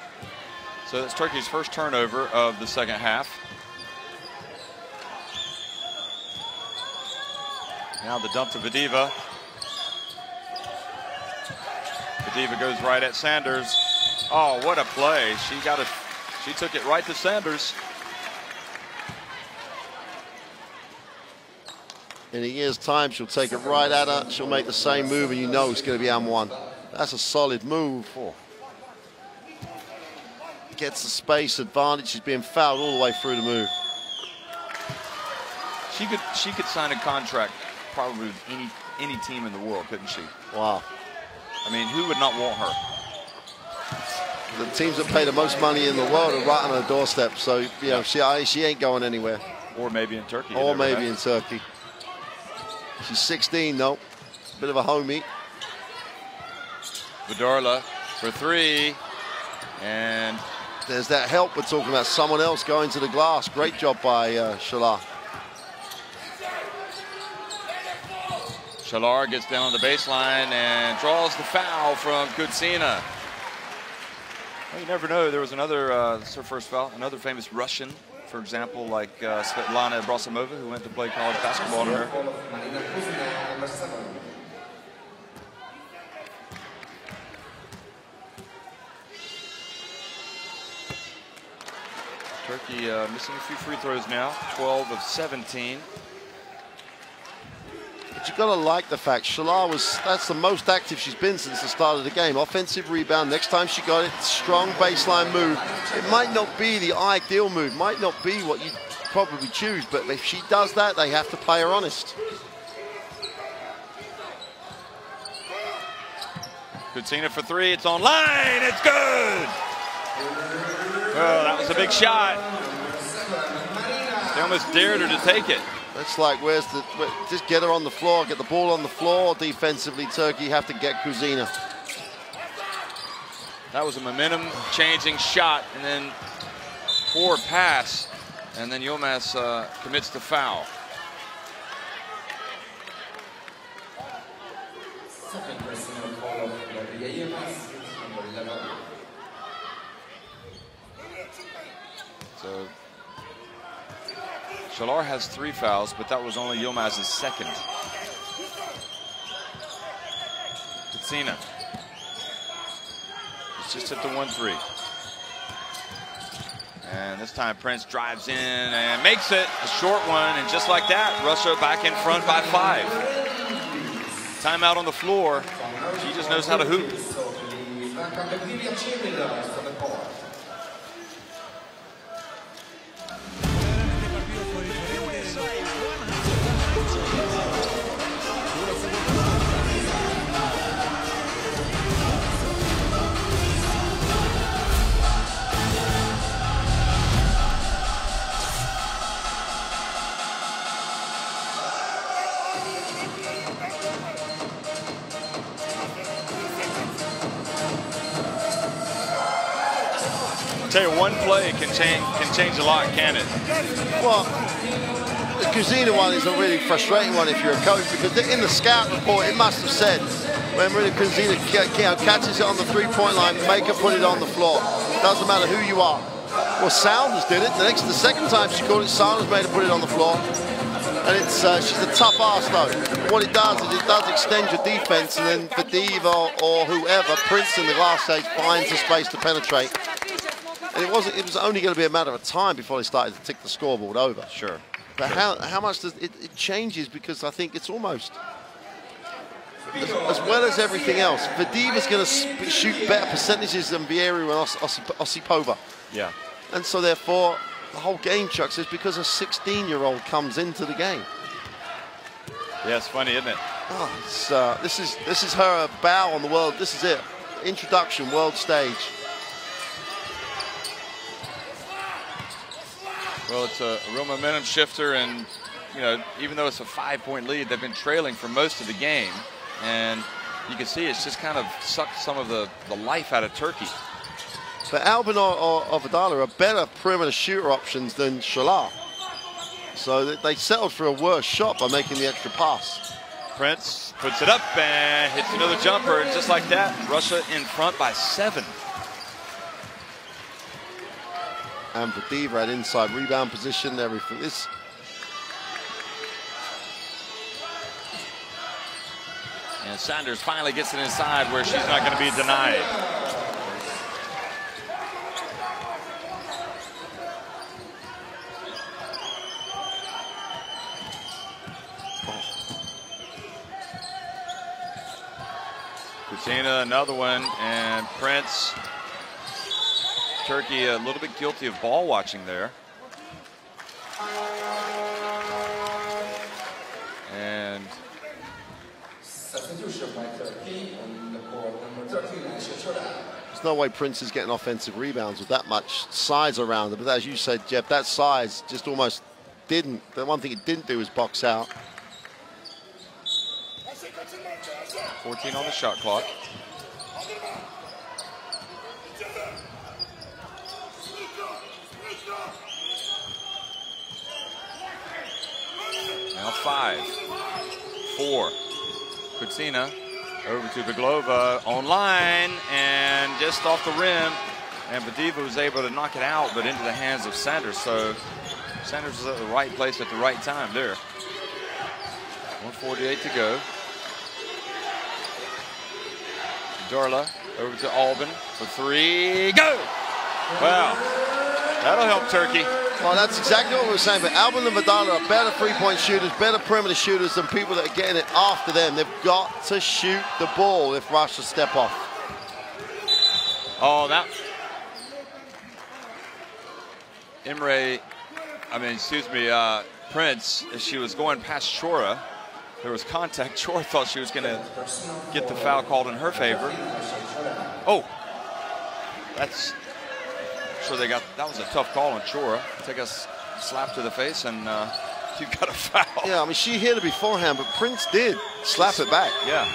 So that's Turkey's first turnover of the second half. Now the dump to Vadiva. Vadiva goes right at Sanders. Oh, what a play. She took it right to Sanders.
In a year's time, she'll take it right at her. She'll make the same move, and you know it's going to be M1. That's a solid move. Oh. Gets the space advantage. She's being fouled all the way through the move.
She could sign a contract probably with any team in the world, couldn't she?
Wow.
I mean, who would not want her?
The teams that pay the most money in the world are right on her doorstep. So you know, she ain't going anywhere.
Or maybe in Turkey.
Or maybe in Turkey. She's 16 though. Bit of a homie.
Vidorla for three. And
there's that help we're talking about. Someone else going to the glass. Great job by Shalar.
Shalar gets down on the baseline and draws the foul from Kutsina. Well, you never know. There was another, this is her first foul, another famous Russian, for example, like Svetlana Abrasamova, who went to play college basketball on her. Turkey missing a few free throws now, 12 of 17.
But you've got to like the fact Shalar that's the most active she's been since the start of the game. Offensive rebound, next time she got it, strong baseline move. It might not be the ideal move, might not be what you probably choose, but if she does that, they have to play her honest.
Kutsina for three, it's online, it's good! Oh, that was a big shot. They almost dared her to take it.
It's like, just get her on the floor, get the ball on the floor. Defensively, Turkey have to get Kutsina.
That was a momentum-changing shot, and then poor pass, and then UMass commits the foul.
Second personal foul of the UMass, number 11.
So Shalar has 3 fouls, but that was only Yilmaz's second. Kutsina. It's just hit the 1-3. And this time Prince drives in and makes it a short one. And just like that, Russia back in front by 5. Timeout on the floor. She just knows how to hoop. I'll tell you, one play can change a lot, can it?
Well, the Kutsina one is a really frustrating one if you're a coach, because in the scout report it must have said when really Kutsina catches it on the three-point line, make her put it on the floor. Doesn't matter who you are. Well, Sanders did it. The second time she called it, Sanders made her put it on the floor. And it's she's a tough ass though. What it does is it does extend your defense, and then Vadiva or whoever, Prince in the glass stage, finds the space to penetrate. And it was only going to be a matter of time before they started to tick the scoreboard over.
Sure.
But how much does it changes, because I think it's almost, as well as everything else, Vadiva's going to shoot better percentages than Vieri and Osipova.
Yeah.
And so therefore, the whole game, Chuck, is because a 16-year-old comes into the game.
Yeah, it's funny, isn't it?
Oh, this is her bow on the world. This is it. Introduction, world stage.
Well, it's a real momentum shifter, and you know, even though it's a 5-point lead, they've been trailing for most of the game, and you can see it's just kind of sucked some of the life out of Turkey.
But Albin or Vidala are better perimeter shooter options than Shalar. So they settled for a worse shot by making the extra pass.
Prince puts it up and hits another jumper, and just like that, Russia in front by 7.
And Vadiva at inside rebound position, everything.
And Sanders finally gets it inside where she's not going to be denied. Kutina, another one, and Prince. Turkey a little bit guilty of ball watching there. And
substitution by Turkey on the court, number 13,
there's no way Prince is getting offensive rebounds with that much size around him. But as you said, Jeff, that size just almost didn't. The one thing it didn't do was box out.
14 on the shot clock. Now 5, 4. Kutsina over to Beglova on line and just off the rim. And Vadiva was able to knock it out, but into the hands of Sanders. So Sanders was at the right place at the right time there. 1:48 to go. Darla over to Albin for 3. Go! Wow, that'll help Turkey.
Well, that's exactly what we were saying, but Albin and Vidala are better three-point shooters, better perimeter shooters than people that are getting it after them. They've got to shoot the ball if Russia step off.
Oh, that... Prince, as she was going past Chora, there was contact. Chora thought she was going to get the foul called in her favor. Oh, that's... Sure, they got that was a tough call on Chora. Take a slap to the face, and you got a foul.
Yeah, I mean, she hit it beforehand, but Prince did slap it back.
Yeah.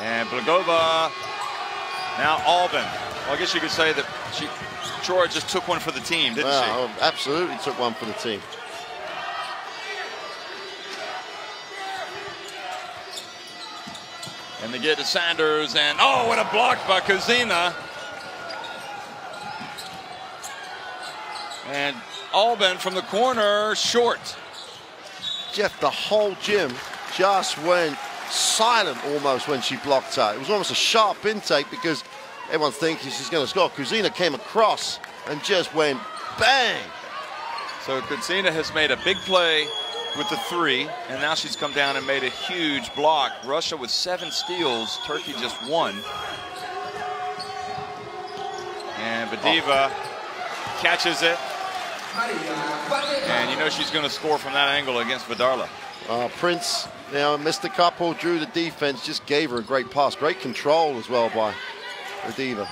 And Blagova, now Albin. Well, I guess you could say that Chora just took one for the team, didn't she?
Oh, absolutely took one for the team.
And they get to Sanders, and oh, what a block by Kozina. And Albin from the corner, short.
Jeff, the whole gym just went silent almost when she blocked her. It was almost a sharp intake because everyone's thinking she's going to score. Kozina came across and just went bang.
So Kozina has made a big play with the 3, and now she's come down and made a huge block. Russia with 7 steals, Turkey just 1. And Vadiva catches it. And you know she's going to score from that angle against Vidarla.
Prince, you know, missed a couple, drew the defense, just gave her a great pass. Great control as well by Vadiva.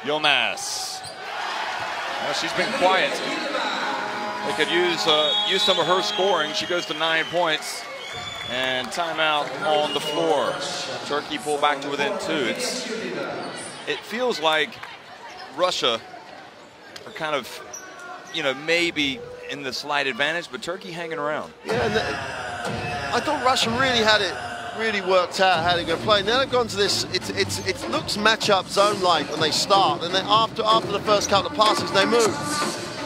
Yilmaz. Well, she's been quiet. They could use some of her scoring. She goes to 9 points. And timeout on the floor. Turkey pull back to within 2. It feels like Russia are kind of, you know, maybe in the slight advantage, but Turkey hanging around.
Yeah, and I thought Russia really had it really worked out how they're going to play. Now they've gone to this, it looks matchup zone-like when they start, and then after the first couple of passes, they move.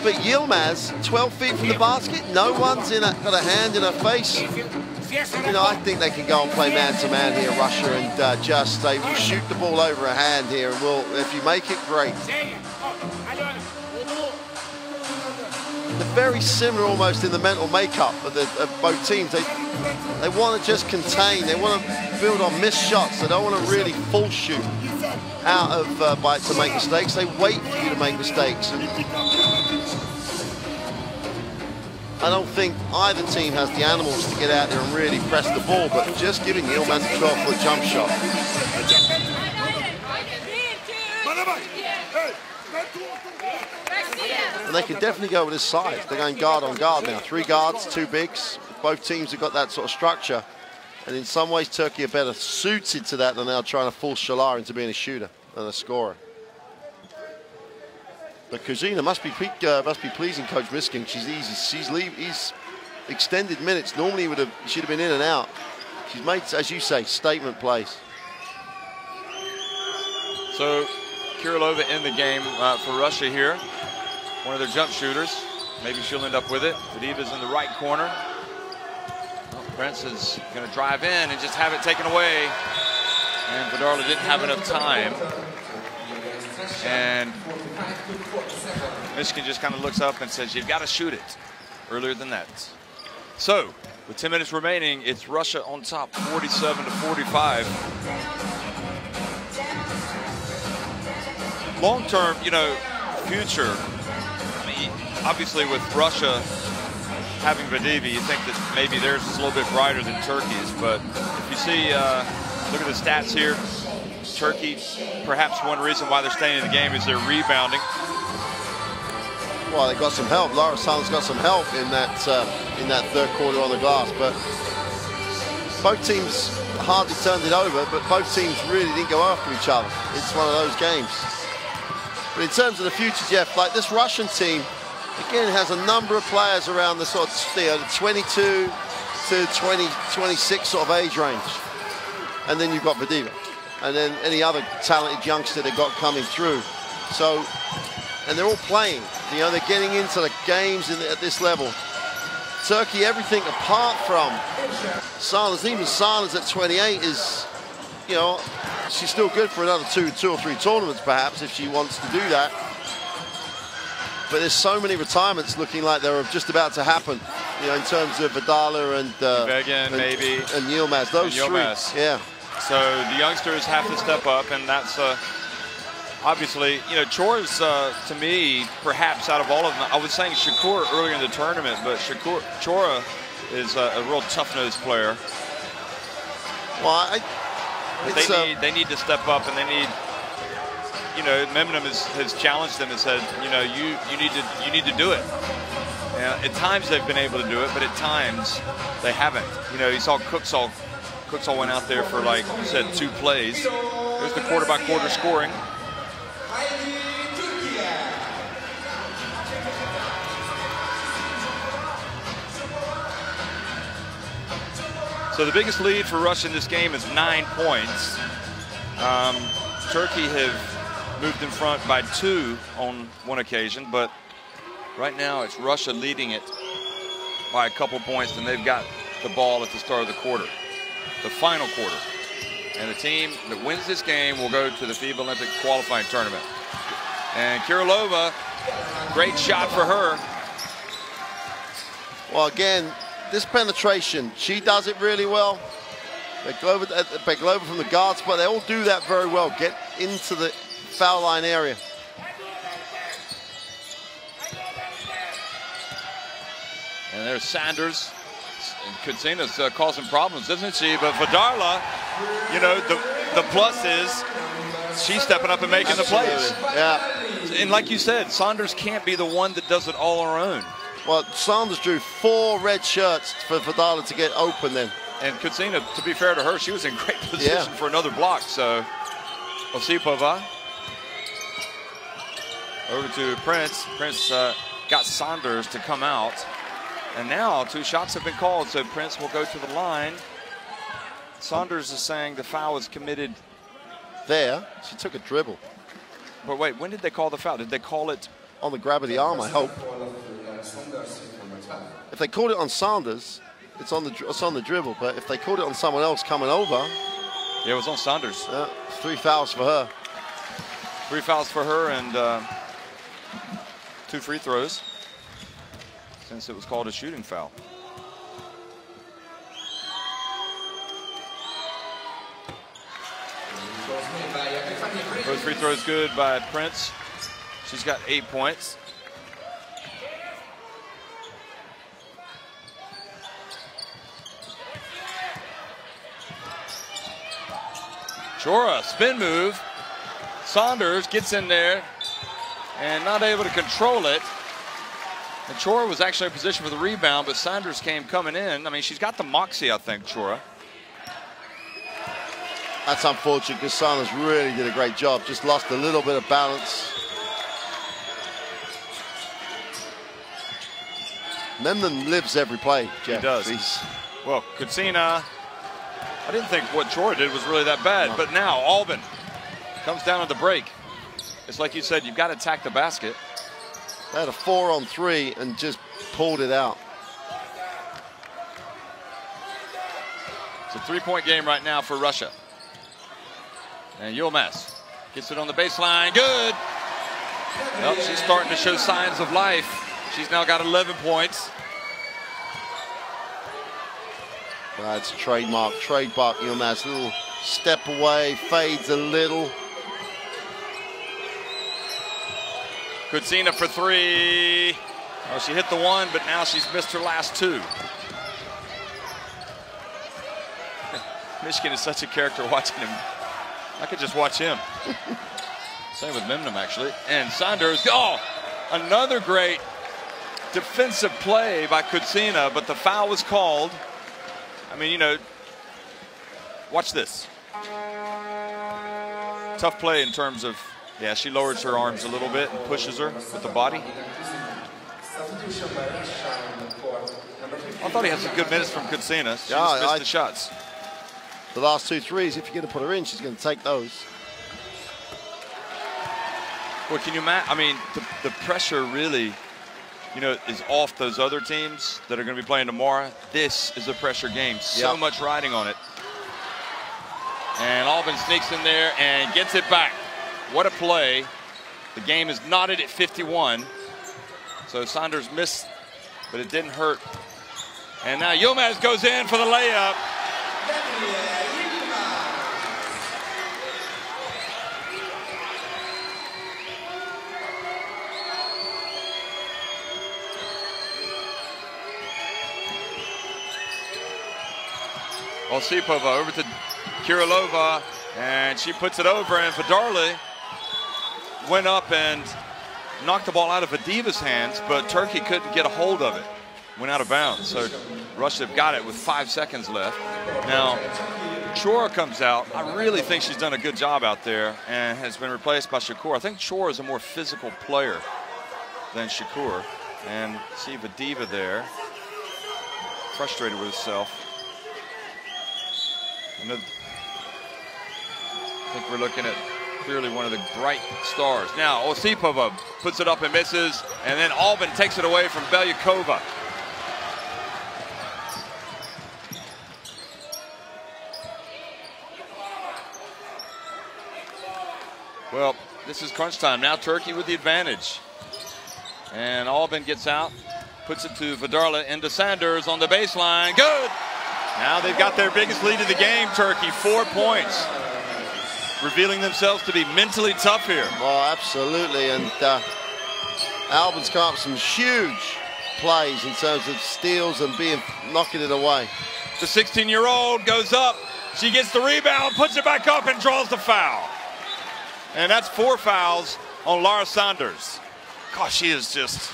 But Yilmaz, 12 feet from the basket, no one's got a hand in her face. You know, I think they can go and play man-to-man here, Russia, and just they will shoot the ball over a hand here, and if you make it, great. They're very similar almost in the mental makeup of both teams. They want to just contain. They want to build on missed shots. They don't want to really full shoot out of bites to make mistakes. They wait for you to make mistakes. And I don't think either team has the animals to get out there and really press the ball, but just giving Yilmaz a 12-foot jump shot. And they can definitely go with this size. They're going guard on guard now. 3 guards, 2 bigs. Both teams have got that sort of structure. And in some ways, Turkey are better suited to that than now trying to force Shalar into being a shooter and a scorer. But Kuzina must be pleasing Coach Miskin. He's extended minutes. Normally she'd have been in and out. She's made, as you say, statement plays.
So Kirilova in the game for Russia here. One of their jump shooters. Maybe she'll end up with it. Vadiva's in the right corner. Well, Prince is going to drive in and just have it taken away. And Vadarla didn't have enough time. And Michigan just kind of looks up and says, you've got to shoot it earlier than that. So with 10 minutes remaining, it's Russia on top, 47-45. Long-term, you know, future, I mean, obviously with Russia having Vadiva, you think that maybe theirs is a little bit brighter than Turkey's, but if you see, look at the stats here, Turkey, perhaps one reason why they're staying in the game is they're rebounding.
Well, they got some help. Lara San's got some help in that third quarter on the glass, but both teams hardly turned it over, but both teams really didn't go after each other. It's one of those games. But in terms of the future, Jeff, like this Russian team, again, has a number of players around the sort of, you know, the 22 to 26 sort of age range. And then you've got Vadiva. And then any other talented youngster they got coming through. So, and they're all playing. You know, they're getting into the games at this level. Turkey, everything apart from Sanders, even Sanders at 28 is, you know, she's still good for another two or three tournaments perhaps if she wants to do that. But there's so many retirements looking like they're just about to happen, you know, in terms of Vadarla and
Vegan, maybe,
and Yilmaz. Those three, yeah.
So the youngsters have to step up, and that's obviously, you know, Chora's to me, perhaps out of all of them, I was saying Shakur earlier in the tournament, but Chora is a real tough-nosed player.
Well,
they need to step up, and they need, you know, Memnum has challenged them and said, you know, you need to do it. And at times they've been able to do it, but at times they haven't. You know, you saw Cooksall went out there for, like you said, 2 plays. There's the quarter-by-quarter scoring. So the biggest lead for Russia in this game is 9 points. Turkey have moved in front by 2 on one occasion, but right now it's Russia leading it by a couple points, and they've got the ball at the start of the quarter, the final quarter. And the team that wins this game will go to the FIBA Olympic qualifying tournament. And Kirilova, great shot for her.
Well, again, this penetration, she does it really well. Beglova from the guard spot, they all do that very well. Get into the foul line area.
And there's Sanders. And Kutsina's causing problems, isn't she? But Vadarla, you know, the plus is she's stepping up and making the plays.
Yeah.
And like you said, Sanders can't be the one that does it all on her own.
Well, Sanders drew 4 red shirts for Vadarla to get open then.
And Kutsina, to be fair to her, she was in great position for another block. So, Osipova over to Prince. Prince got Sanders to come out. And now 2 shots have been called, so Prince will go to the line. Saunders is saying the foul is committed.
There, she took a dribble.
But wait, when did they call the foul? Did they call it?
On the grab of the arm, I hope. If they called it on Sanders, it's on the dribble. But if they called it on someone else coming over,
yeah, it was on Sanders.
3 fouls for her.
3 fouls for her and 2 free throws, since it was called a shooting foul. First free throw is good by Prince. She's got 8 points. Chora, spin move. Saunders gets in there and not able to control it. And Chora was actually in position for the rebound, but Saunders came coming in. I mean, she's got the moxie, I think, Chora.
That's unfortunate because Saunders really did a great job. Just lost a little bit of balance. Memnon lives every play, Jeff.
He does. Well, Kutsina, I didn't think what Chora did was really that bad, but now Albin comes down at the break. It's like you said, you've got to attack the basket.
They had a 4-on-3 and just pulled it out.
It's a three-point game right now for Russia. And Yilmaz gets it on the baseline. Good. Well, she's starting to show signs of life. She's now got 11 points.
That's trademark. Yilmaz, little step away, fades a little.
Kutsina for three. Oh, she hit the one, but now she's missed her last two. Michigan is such a character watching him. I could just watch him. Same with Memnon, actually. And Saunders, oh, another great defensive play by Kutsina, but the foul was called. I mean, you know, watch this. Tough play in terms of, yeah, she lowers her arms a little bit and pushes her with the body. I thought he had some good minutes from Kutsina. She just missed the shots.
The last 2 threes, if you're going to put her in, she's going to take those.
Well, can you imagine? I mean, the pressure really, you know, is off those other teams that are going to be playing tomorrow. This is a pressure game. So much riding on it. And Albin sneaks in there and gets it back. What a play. The game is knotted at 51. So Saunders missed, but it didn't hurt. And now Yilmaz goes in for the layup. Osipova over to Kirilova, and she puts it over, and Vadarli went up and knocked the ball out of Vadiva's hands, but Turkey couldn't get a hold of it. Went out of bounds, so Russia got it with 5 seconds left. Now, Chora comes out. I really think she's done a good job out there and has been replaced by Shakur. I think Chora is a more physical player than Shakur. And see Vadiva there, frustrated with herself. I think we're looking at clearly one of the bright stars. Now Osipova puts it up and misses, and then Albin takes it away from Belyakova. Well, this is crunch time. Now Turkey with the advantage. And Albin gets out, puts it to Vadarli into Saunders on the baseline. Good! Now they've got their biggest lead of the game, Turkey, 4 points. Revealing themselves to be mentally tough here.
Well, absolutely, and Albin's come up with some huge plays in terms of steals and knocking it away.
The 16-year-old goes up, she gets the rebound, puts it back up and draws the foul. And that's 4 fouls on Lara Saunders. Gosh, she is just...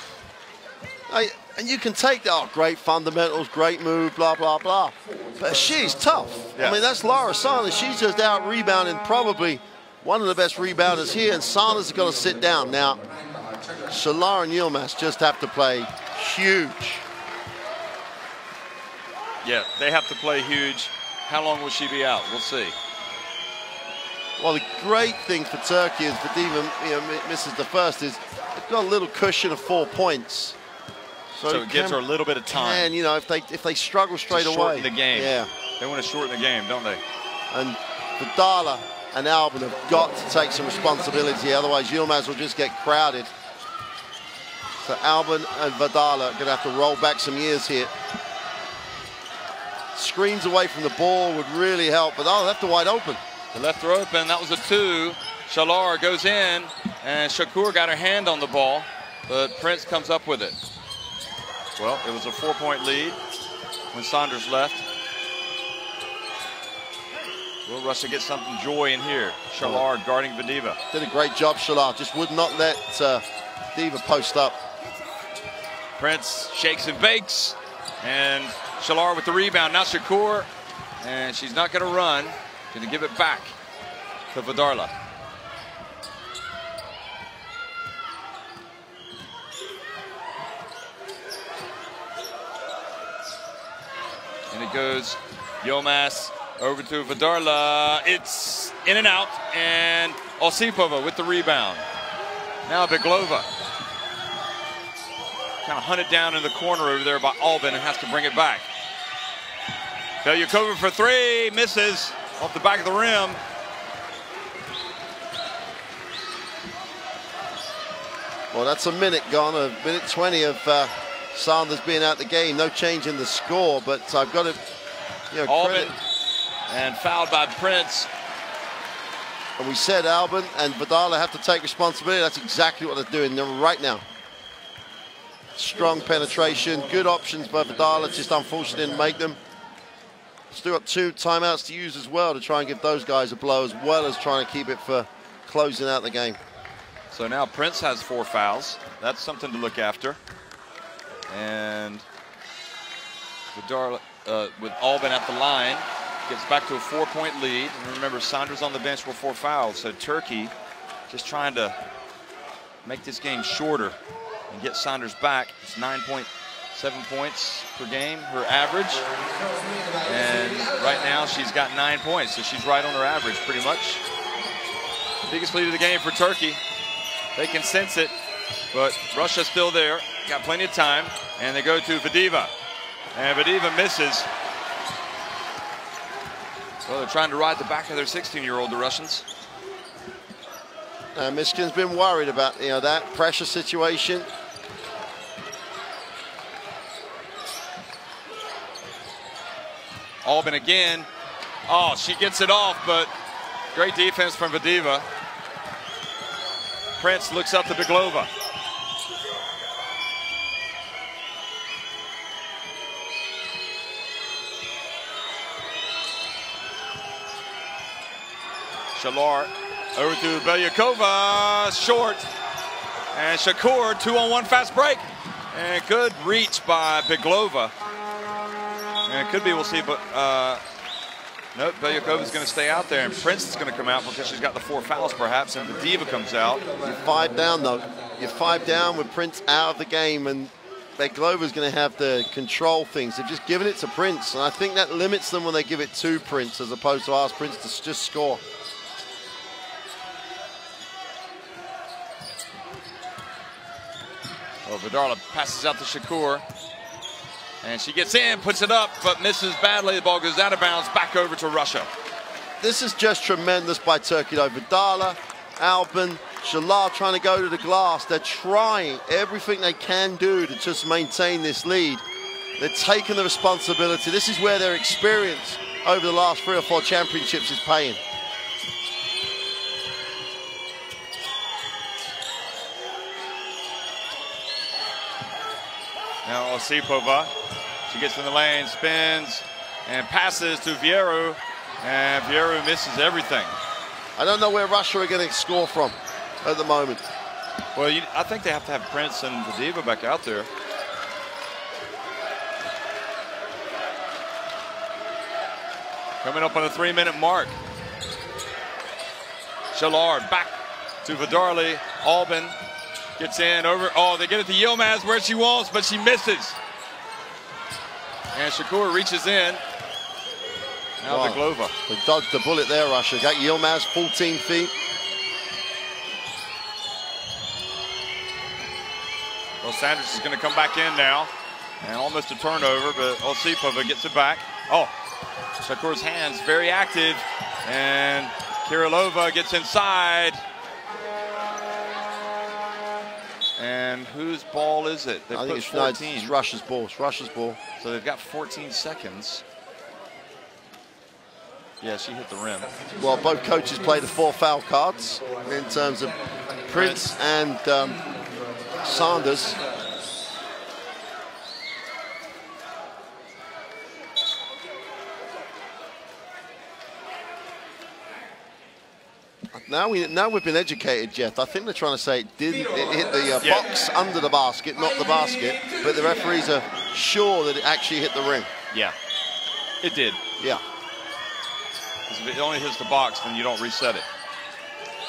And you can take that, oh, great fundamentals, great move, blah, blah, blah. But she's tough. Yeah. I mean, that's Lara Saunders. She's just out rebounding, probably one of the best rebounders here, and Saunders is going to sit down. Now, Shalar and Yilmaz just have to play huge.
Yeah, they have to play huge. How long will she be out? We'll see.
Well, the great thing for Turkey is Vadiva misses the first is they've got a little cushion of 4 points.
So it gives her a little bit of time.
And, you know, if they struggle straight away.
Shorten the game.
Yeah.
They want to shorten the game, don't they?
And Vadarli and Albin have got to take some responsibility, otherwise Yilmaz will just get crowded. So Albin and Vadarli are going to have to roll back some years here. Screens away from the ball would really help, but they left her wide open.
They left her open. That was a 2. Shalar goes in, and Shakur got her hand on the ball, but Prince comes up with it. Well, it was a 4-point lead when Saunders left. Will Russia get something joy in here? Shalar guarding Vadeeva.
Did a great job, Shalar. Just would not let Diva post up.
Prince shakes and bakes. And Shalar with the rebound. Now Shakur. And she's not going to run. Going to give it back to Vadarla. And it goes Yilmaz over to Vadarla. It's in and out. And Osipova with the rebound. Now Beglova. Kind of hunted down in the corner over there by Albin and has to bring it back. Belyukova for three. Misses off the back of the rim.
Well, that's a minute gone, a minute 20 of Sanders being out the game. No change in the score, but I've got to,
Albin and fouled by Prince.
And we said Albin and Vadarla have to take responsibility. That's exactly what they're doing right now. Strong penetration, good options by Vadarla, just unfortunately didn't make them. Still got 2 timeouts to use as well to try and give those guys a blow, as well as trying to keep it for closing out the game.
So now Prince has 4 fouls. That's something to look after. And Vadarla, with Albin at the line, gets back to a 4-point lead. And remember, Saunders on the bench with 4 fouls. So Turkey just trying to make this game shorter and get Saunders back. It's 9.7 points per game, her average. And right now she's got 9 points, so she's right on her average pretty much. Biggest lead of the game for Turkey. They can sense it, but Russia's still there. Got plenty of time, and they go to Vadeeva. And Vadeeva misses. Well, they're trying to ride the back of their 16-year-old, the Russians.
Michigan's been worried about that pressure situation.
Albin again. Oh, she gets it off, but great defense from Vadeeva. Prince looks up to Beglova. Shalar over to Belyukova, short. And Shakur, 2-on-1 fast break. And good reach by Beglova. And it could be, we'll see, but nope, Belyukova's going to stay out there, and Prince is going to come out because she's got the 4 fouls perhaps, and Vadeeva comes out.
You're 5 down though. You're 5 down with Prince out of the game, and Beglova's going to have to control things. They've just given it to Prince, and I think that limits them when they give it to Prince as opposed to ask Prince to just score.
Well, Vadarla passes out to Shakur. And she gets in, puts it up, but misses badly. The ball goes out of bounds, back over to Russia.
This is just tremendous by Turkey, though. Vadarla, Albin, Shalar trying to go to the glass. They're trying everything they can do to just maintain this lead. They're taking the responsibility. This is where their experience over the last 3 or 4 championships is paying.
Now Osipova, she gets in the lane, spins, and passes to Vieru, and Vieru misses everything.
I don't know where Russia are going to score from at the moment.
Well, I think they have to have Prince and Vadeeva back out there. Coming up on the 3-minute mark. Shalar back to Vadarli. Albin gets in over. Oh, they get it to Yilmaz where she wants, but she misses. And Shakur reaches in. Now
wow.
Beglova.
They dodged the bullet there, Russia. Got Yilmaz 14 feet.
Well, Sanders is going to come back in now. And almost a turnover, but Osipova gets it back. Oh, Shakur's hands very active. And Kirilova gets inside. And whose ball is it? They
I
put
think
14.
it's Russia's ball. It's Russia's ball.
So they've got 14 seconds. Yeah, she hit the rim.
Well, both coaches played the 4 foul cards in terms of Prince and Sanders. Now we've been educated, Jeff. I think they're trying to say it hit the box under the basket, not the basket. But the referees are sure that it actually hit the ring.
Yeah, it did.
Yeah.
If it only hits the box, then you don't reset it.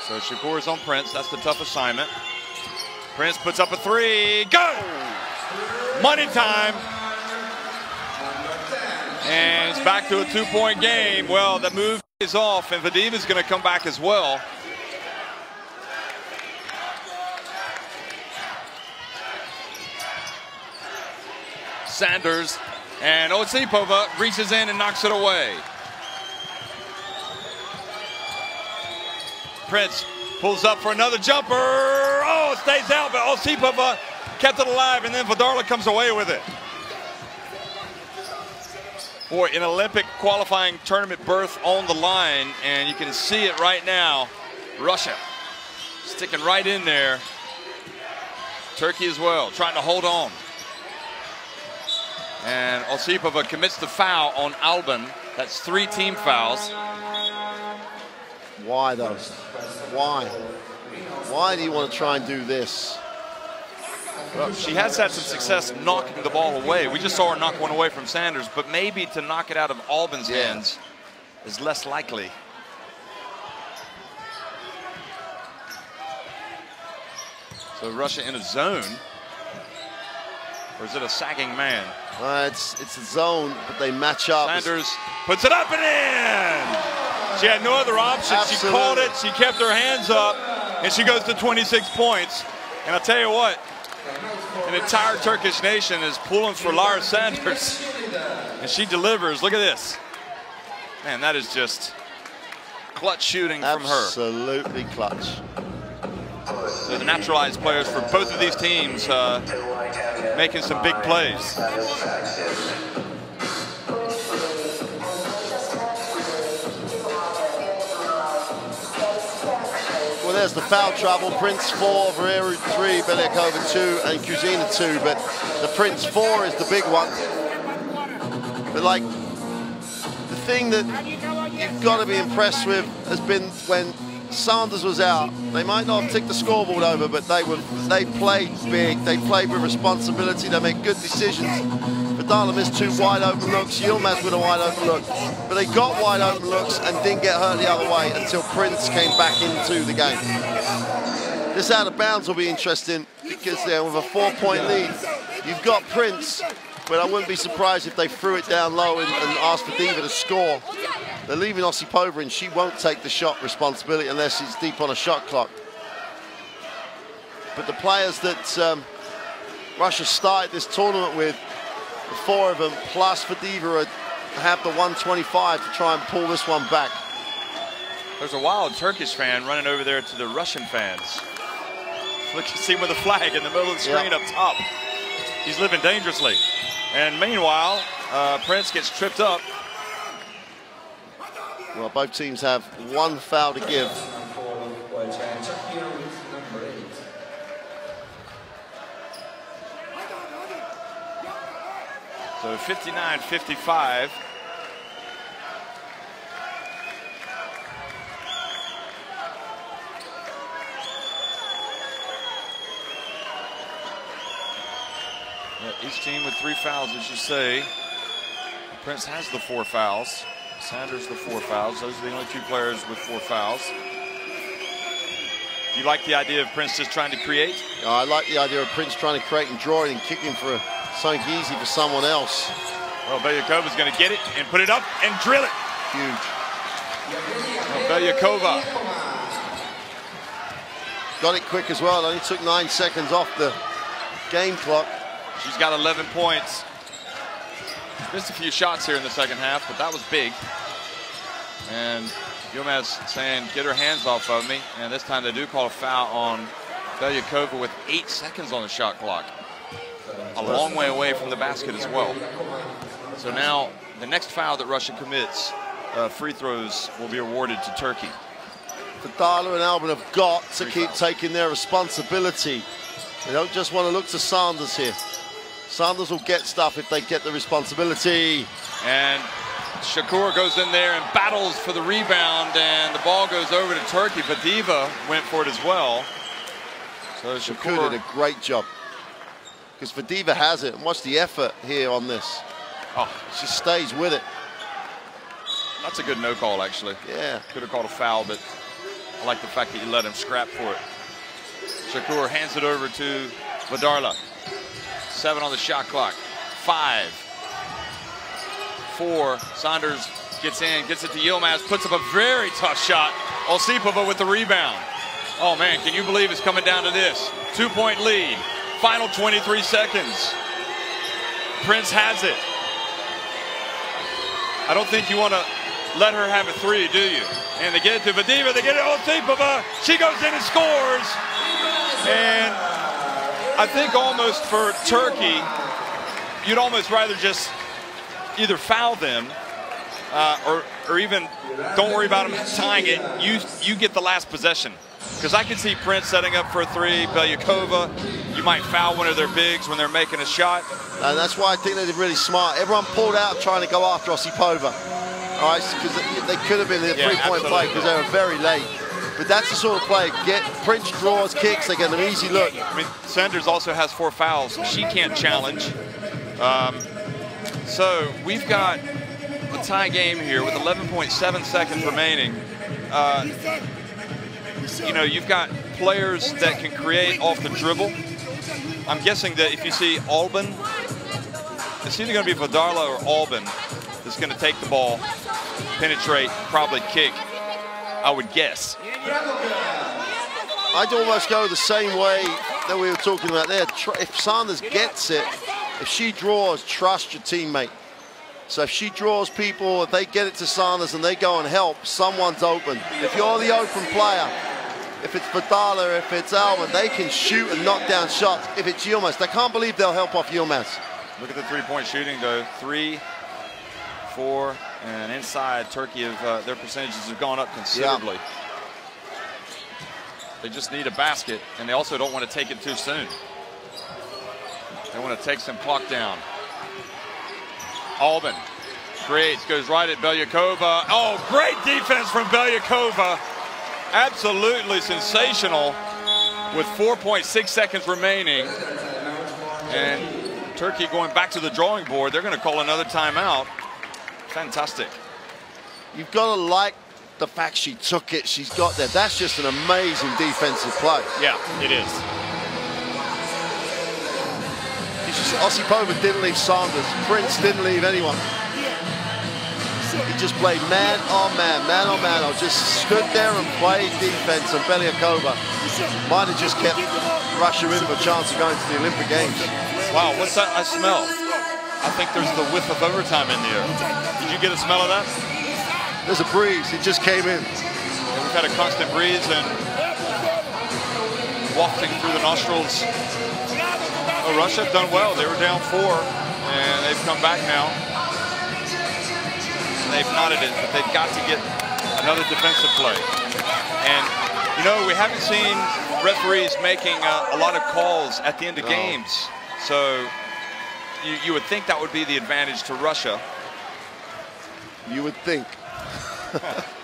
So Shakur's on Prince. That's the tough assignment. Prince puts up a three. Go! Money time. And it's back to a 2-point game. Well, the move is off, and Vadiva's going to come back as well. Sanders, and Osipova reaches in and knocks it away. Prince pulls up for another jumper. Oh, it stays out, but Osipova kept it alive, and then Vadarla comes away with it. Boy, an Olympic qualifying tournament berth on the line, and you can see it right now. Russia sticking right in there. Turkey as well, trying to hold on. And Osipova commits the foul on Albin. That's 3 team fouls.
Why though? Why? Why do you want to try and do this?
Well, she has had some success knocking the ball away. We just saw her knock one away from Sanders, but maybe to knock it out of Albin's hands is less likely. So Russia in a zone. Or is it a sagging man?
It's a zone, but they match up.
Sanders puts it up and in! She had no other option.
Absolutely.
She called it, she kept her hands up, and she goes to 26 points. And I'll tell you what, an entire Turkish nation is pulling for Lara Sanders. And she delivers. Look at this. Man, that is just clutch shooting from her.
Absolutely clutch.
So the naturalized players for both of these teams making some big plays.
Well, there's the foul trouble. Prince 4, Vereru 3, Belyakova 2, and Kuzina 2. But the Prince 4 is the big one. But like, the thing that you've got to be impressed with has been when Sanders was out. They might not have ticked the scoreboard over, but they played big. They played with responsibility. They made good decisions. Vadarla missed 2 wide open looks. Yilmaz with a wide open look. But they got wide open looks and didn't get hurt the other way until Prince came back into the game. This out of bounds will be interesting because they're with a 4-point lead. You've got Prince, but I wouldn't be surprised if they threw it down low and asked for Diva to score. They're leaving Osipova, and she won't take the shot responsibility unless it's deep on a shot clock. But the players that Russia started this tournament with, the 4 of them, plus Fadiva, have the 125 to try and pull this one back.
There's a wild Turkish fan running over there to the Russian fans. Look, you see him with a flag in the middle of the screen up top. He's living dangerously. And meanwhile, Prince gets tripped up.
Well, both teams have 1 foul to give.
So 59-55. Each team with 3 fouls, as you say. Prince has the 4 fouls. Sanders the 4 fouls. Those are the only 2 players with 4 fouls. You like the idea of Prince just trying to create?
I like the idea of Prince trying to create and draw it and kicking for something easy for someone else.
Well, Belyakova's going to get it and put it up and drill it.
Huge.
Well, Belyakova.
Got it quick as well. It only took 9 seconds off the game clock.
She's got 11 points. Missed a few shots here in the second half, but that was big. And Yilmaz saying, get her hands off of me. And this time they do call a foul on Belyakova with 8 seconds on the shot clock. A long way away from the basket as well. So now the next foul that Russia commits, free throws will be awarded to Turkey.
Vadarla and Albin have got to keep taking their responsibility. They don't just want to look to Sanders here. Sanders will get stuff if they get the responsibility.
And Shakur goes in there and battles for the rebound, and the ball goes over to Turkey. Vadiva went for it as well. So
Shakur did a great job, because Vadiva has it. And watch the effort here on this.
Oh,
she stays with it.
That's a good no call, actually.
Yeah.
Could have called a foul, but I like the fact that you let him scrap for it. Shakur hands it over to Vadarla. 7 on the shot clock. 5. 4. Saunders gets in, gets it to Yilmaz, puts up a very tough shot. Osipova with the rebound. Oh man, can you believe it's coming down to this? 2-point lead. Final 23 seconds. Prince has it. I don't think you want to let her have a 3, do you? And they get it to Vadiva, they get it to Osipova. She goes in and scores. And I think almost for Turkey, you'd almost rather just either foul them or even don't worry about them tying it. You get the last possession. Because I can see Prince setting up for a 3, Belyakova. You might foul one of their bigs when they're making a shot.
And that's why I think they did really smart. Everyone pulled out trying to go after Osipova. All right, because they could have been the 3-point play because they were very late. But that's the sort of play. Prince draws, kicks, they get an easy look.
I mean, Sanders also has 4 fouls. She can't challenge. So we've got a tie game here with 11.7 seconds remaining. You know, you've got players that can create off the dribble. I'm guessing that if you see Albin, it's either going to be Vadarla or Albin that's going to take the ball, penetrate, probably kick, I would guess.
I'd almost go the same way that we were talking about there. If Sanders gets it, if she draws, trust your teammate. So if she draws people, if they get it to Sanders and they go and help, someone's open. If you're the open player, if it's Vadarla, if it's Albin, they can shoot and knock down shots. If it's Yilmaz, I can't believe they'll help off Yilmaz.
Look at the 3-point shooting, though. 3, 4, and inside Turkey, their percentages have gone up considerably. Yeah. They just need a basket, and they also don't want to take it too soon. They want to take some clock down. Albin creates, goes right at Belyakova. Oh, great defense from Belyakova. Absolutely sensational with 4.6 seconds remaining. And Turkey going back to the drawing board. They're going to call another timeout. Fantastic.
You've got to like the fact she took it. She's got there. That's just an amazing defensive play.
Yeah, it is.
Osipova didn't leave Sanders. Prince didn't leave anyone. He just played man on man, man on man. I just stood there and played defense, and Belyakova might have just kept Russia in for a chance of going to the Olympic Games.
Wow, what's that I smell? I think there's the whiff of overtime in the air. Did you get a smell of that?
There's a breeze. It just came in.
Yeah, we've had a constant breeze and wafting through the nostrils. Oh, Russia have done well. They were down 4, and they've come back now. And they've knotted it, but they've got to get another defensive play. And, you know, we haven't seen referees making a lot of calls at the end of games. So you would think that would be the advantage to Russia.
You would think.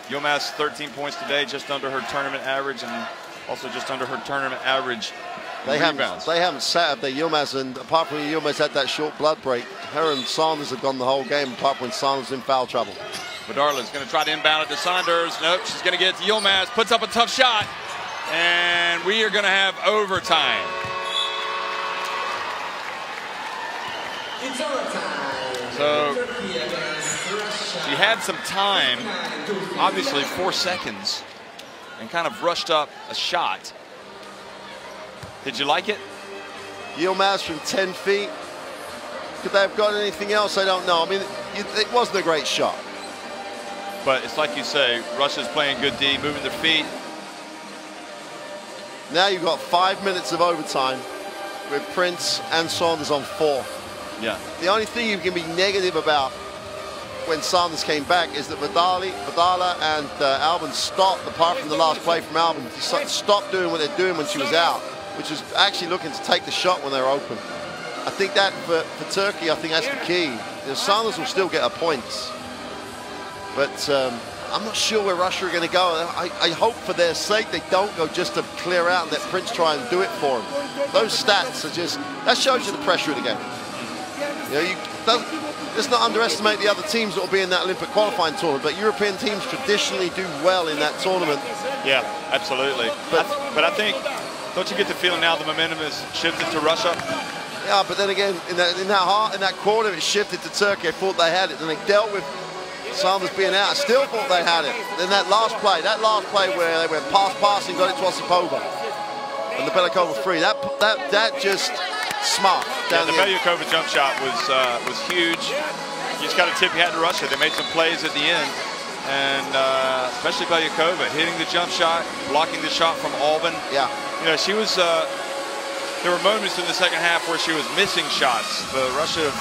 Yilmaz 13 points today, just under her tournament average, and also just under her tournament average.
They haven't sat up there, Yilmaz, and apart from Yilmaz had that short blood break, her and Sanders have gone the whole game, apart from when Sanders in foul trouble.
Vadarla's going to try to inbound it to Saunders. Nope, she's going to get it to Yilmaz, puts up a tough shot, and we are going to have overtime.
It's overtime.
So she had some time, obviously 4 seconds, and kind of rushed up a shot. Did you like it?
Yilmaz from 10 feet. Could they have got anything else? I don't know. I mean, it wasn't a great shot.
But it's like you say, Russia's playing good D, moving their feet.
Now you've got 5 minutes of overtime with Prince and Saunders on 4.
Yeah.
The only thing you can be negative about when Sanders came back is that Vadarla and Albin stopped, apart from the last play from Albin, stopped doing what they're doing when she was out, which is actually looking to take the shot when they're open. I think that for Turkey, I think that's the key. You know, Sanders will still get her points, But I'm not sure where Russia are going to go. I hope for their sake they don't go just to clear out and let Prince try and do it for them. Those stats are just, that shows you the pressure of the game. You know, let's not underestimate the other teams that will be in that Olympic qualifying tournament, but European teams traditionally do well in that tournament.
Yeah, absolutely. But I think, don't you get the feeling now the momentum is shifted to Russia?
Yeah, but then again, in that quarter, it shifted to Turkey. I thought they had it, and they dealt with Sanders being out. I still thought they had it. Then that last play where they went passing, got it to Osipova, and the Belikova free. That just smart.
Yeah, the Belikova jump shot was huge. You just got to tip your hat to Russia. They made some plays at the end, and especially Belikova hitting the jump shot, blocking the shot from Albin.
Yeah.
You know, she was. There were moments in the second half where she was missing shots, but Russia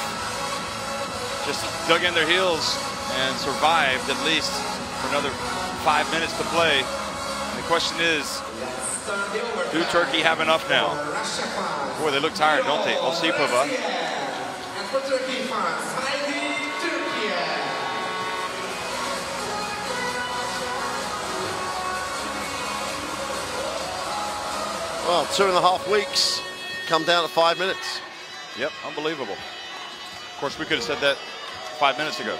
just dug in their heels and survived at least for another 5 minutes to play. And the question is, do Turkey have enough now? Boy, they look tired, don't they? Osipova.
Well, 2.5 weeks. Come down to 5 minutes.
Yep, unbelievable. Of course, we could have said that 5 minutes ago.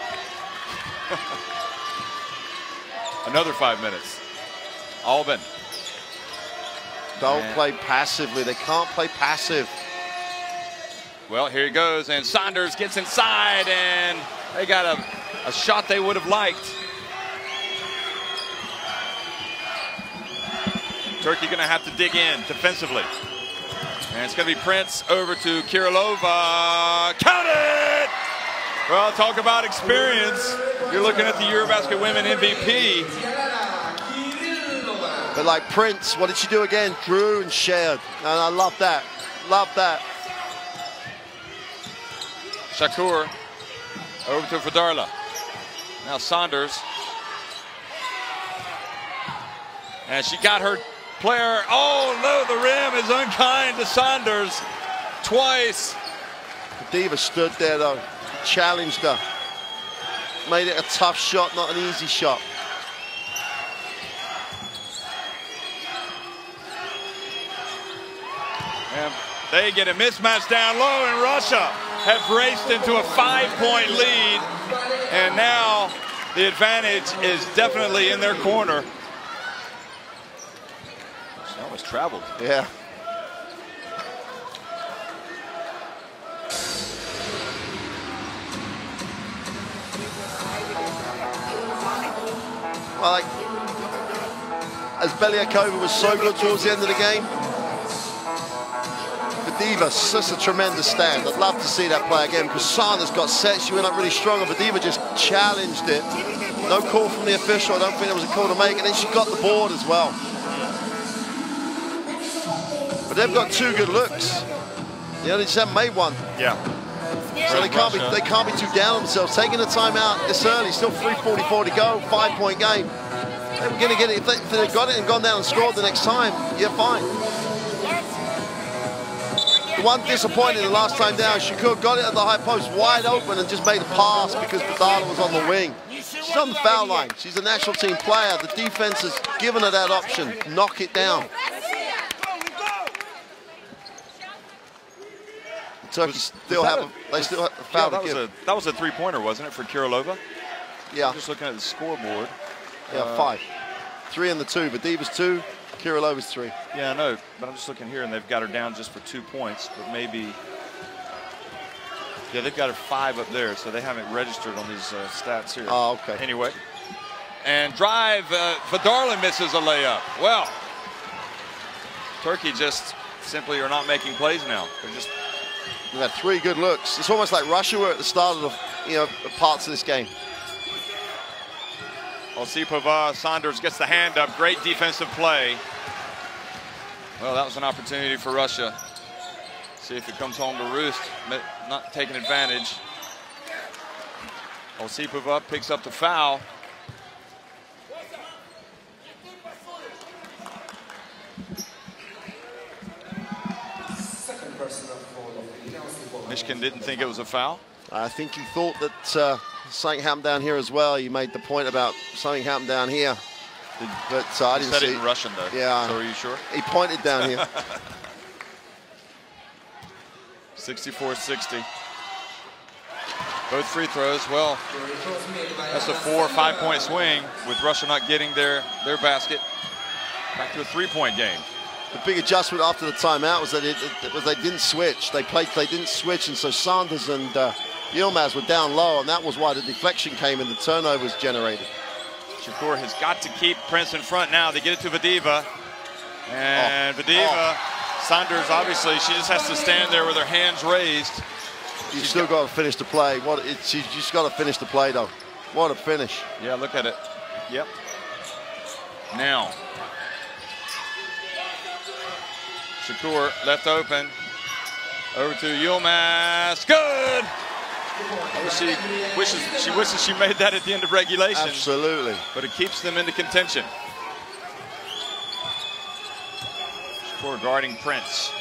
Another 5 minutes. Albin.
Don't play passively. They can't play passive.
Well, here he goes, and Saunders gets inside, and they got a shot they would have liked. Turkey going to have to dig in defensively. And it's going to be Prince over to Kirilova. Count it! Well, talk about experience. You're looking at the EuroBasket Women MVP.
But like Prince, what did she do again? Drew and shared. And I love that. Love that.
Shakur over to Fadarla. Now Saunders. And she got her player. Oh no, the rim is unkind to Saunders twice.
Diva stood there though, challenged her, made it a tough shot, not an easy shot.
And they get a mismatch down low, and Russia have raced into a 5-point lead, and now the advantage is definitely in their corner. Almost traveled.
Yeah. Well, like, as Belikova was so good towards the end of the game, Diva, just a tremendous stand. I'd love to see that play again because Sanders got set. She went up really strong, and Diva just challenged it. No call from the official. I don't think there was a call to make, and then she got the board as well. But they've got 2 good looks. They only just haven't made one.
Yeah.
So they can't be too down on themselves. Taking the timeout this early, still 3:44 to go, 5-point game. They were going to get it. If they'd got it and gone down and scored the next time, yeah, fine. The one disappointing the last time down, Shakur got it at the high post wide open and just made a pass because Fadarla was on the wing. She's on the foul line. She's a national team player. The defense has given her that option. Knock it down. Turkey still have a foul to give.
That was a 3-pointer, wasn't it, for Kirilova?
Yeah.
I'm just looking at the scoreboard.
Yeah, 5. 3 and the 2. Vadiva's 2, Kirilova's 3.
Yeah, I know, but I'm just looking here, and they've got her down just for 2 points, but maybe. Yeah, they've got her 5 up there, so they haven't registered on these stats here.
Oh, okay.
Anyway, and drive. Fadarla misses a layup. Well, Turkey just simply are not making plays now. They're just.
They've had 3 good looks. It's almost like Russia were at the start of the, parts of this game.
Osipova, Saunders gets the hand up. Great defensive play. Well, that was an opportunity for Russia. See if it comes home to roost. Not taking advantage. Osipova picks up the foul.
Second personal foul of
Mishkin didn't think it was a foul.
I think he thought that something happened down here as well. You made the point about something happened down here. But I didn't
said
see
it in Russian, though.
Yeah.
So are you sure?
He pointed down here.
64-60. Both free throws. Well, that's a 4 or 5 point swing with Russia not getting their basket. Back to a 3-point game.
The big adjustment after the timeout was that they didn't switch. They didn't switch, and so Sanders and Yilmaz were down low, and that was why the deflection came and the turnovers generated.
Shakur has got to keep Prince in front now. They get it to Vadiva. And Vadiva, Sanders, obviously, she just has to stand there with her hands raised.
You've still got to finish the play. She's just got to finish the play, though. What a finish.
Yeah, look at it. Yep. Now. Shakur left open. Over to Yilmaz. Good! She wishes she made that at the end of regulation.
Absolutely.
But it keeps them into contention. Shakur guarding Prince.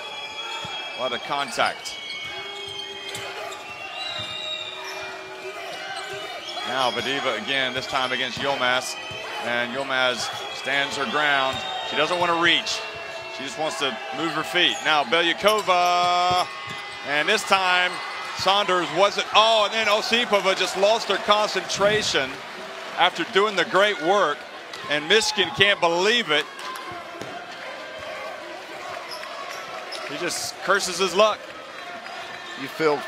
A lot of contact. Now Vadiva again, this time against Yilmaz. And Yilmaz stands her ground. She doesn't want to reach. She just wants to move her feet. Now Belyakova. And this time Saunders wasn't. Oh, and then Osipova just lost her concentration after doing the great work. And Mishkin can't believe it. He just curses his luck.
You feel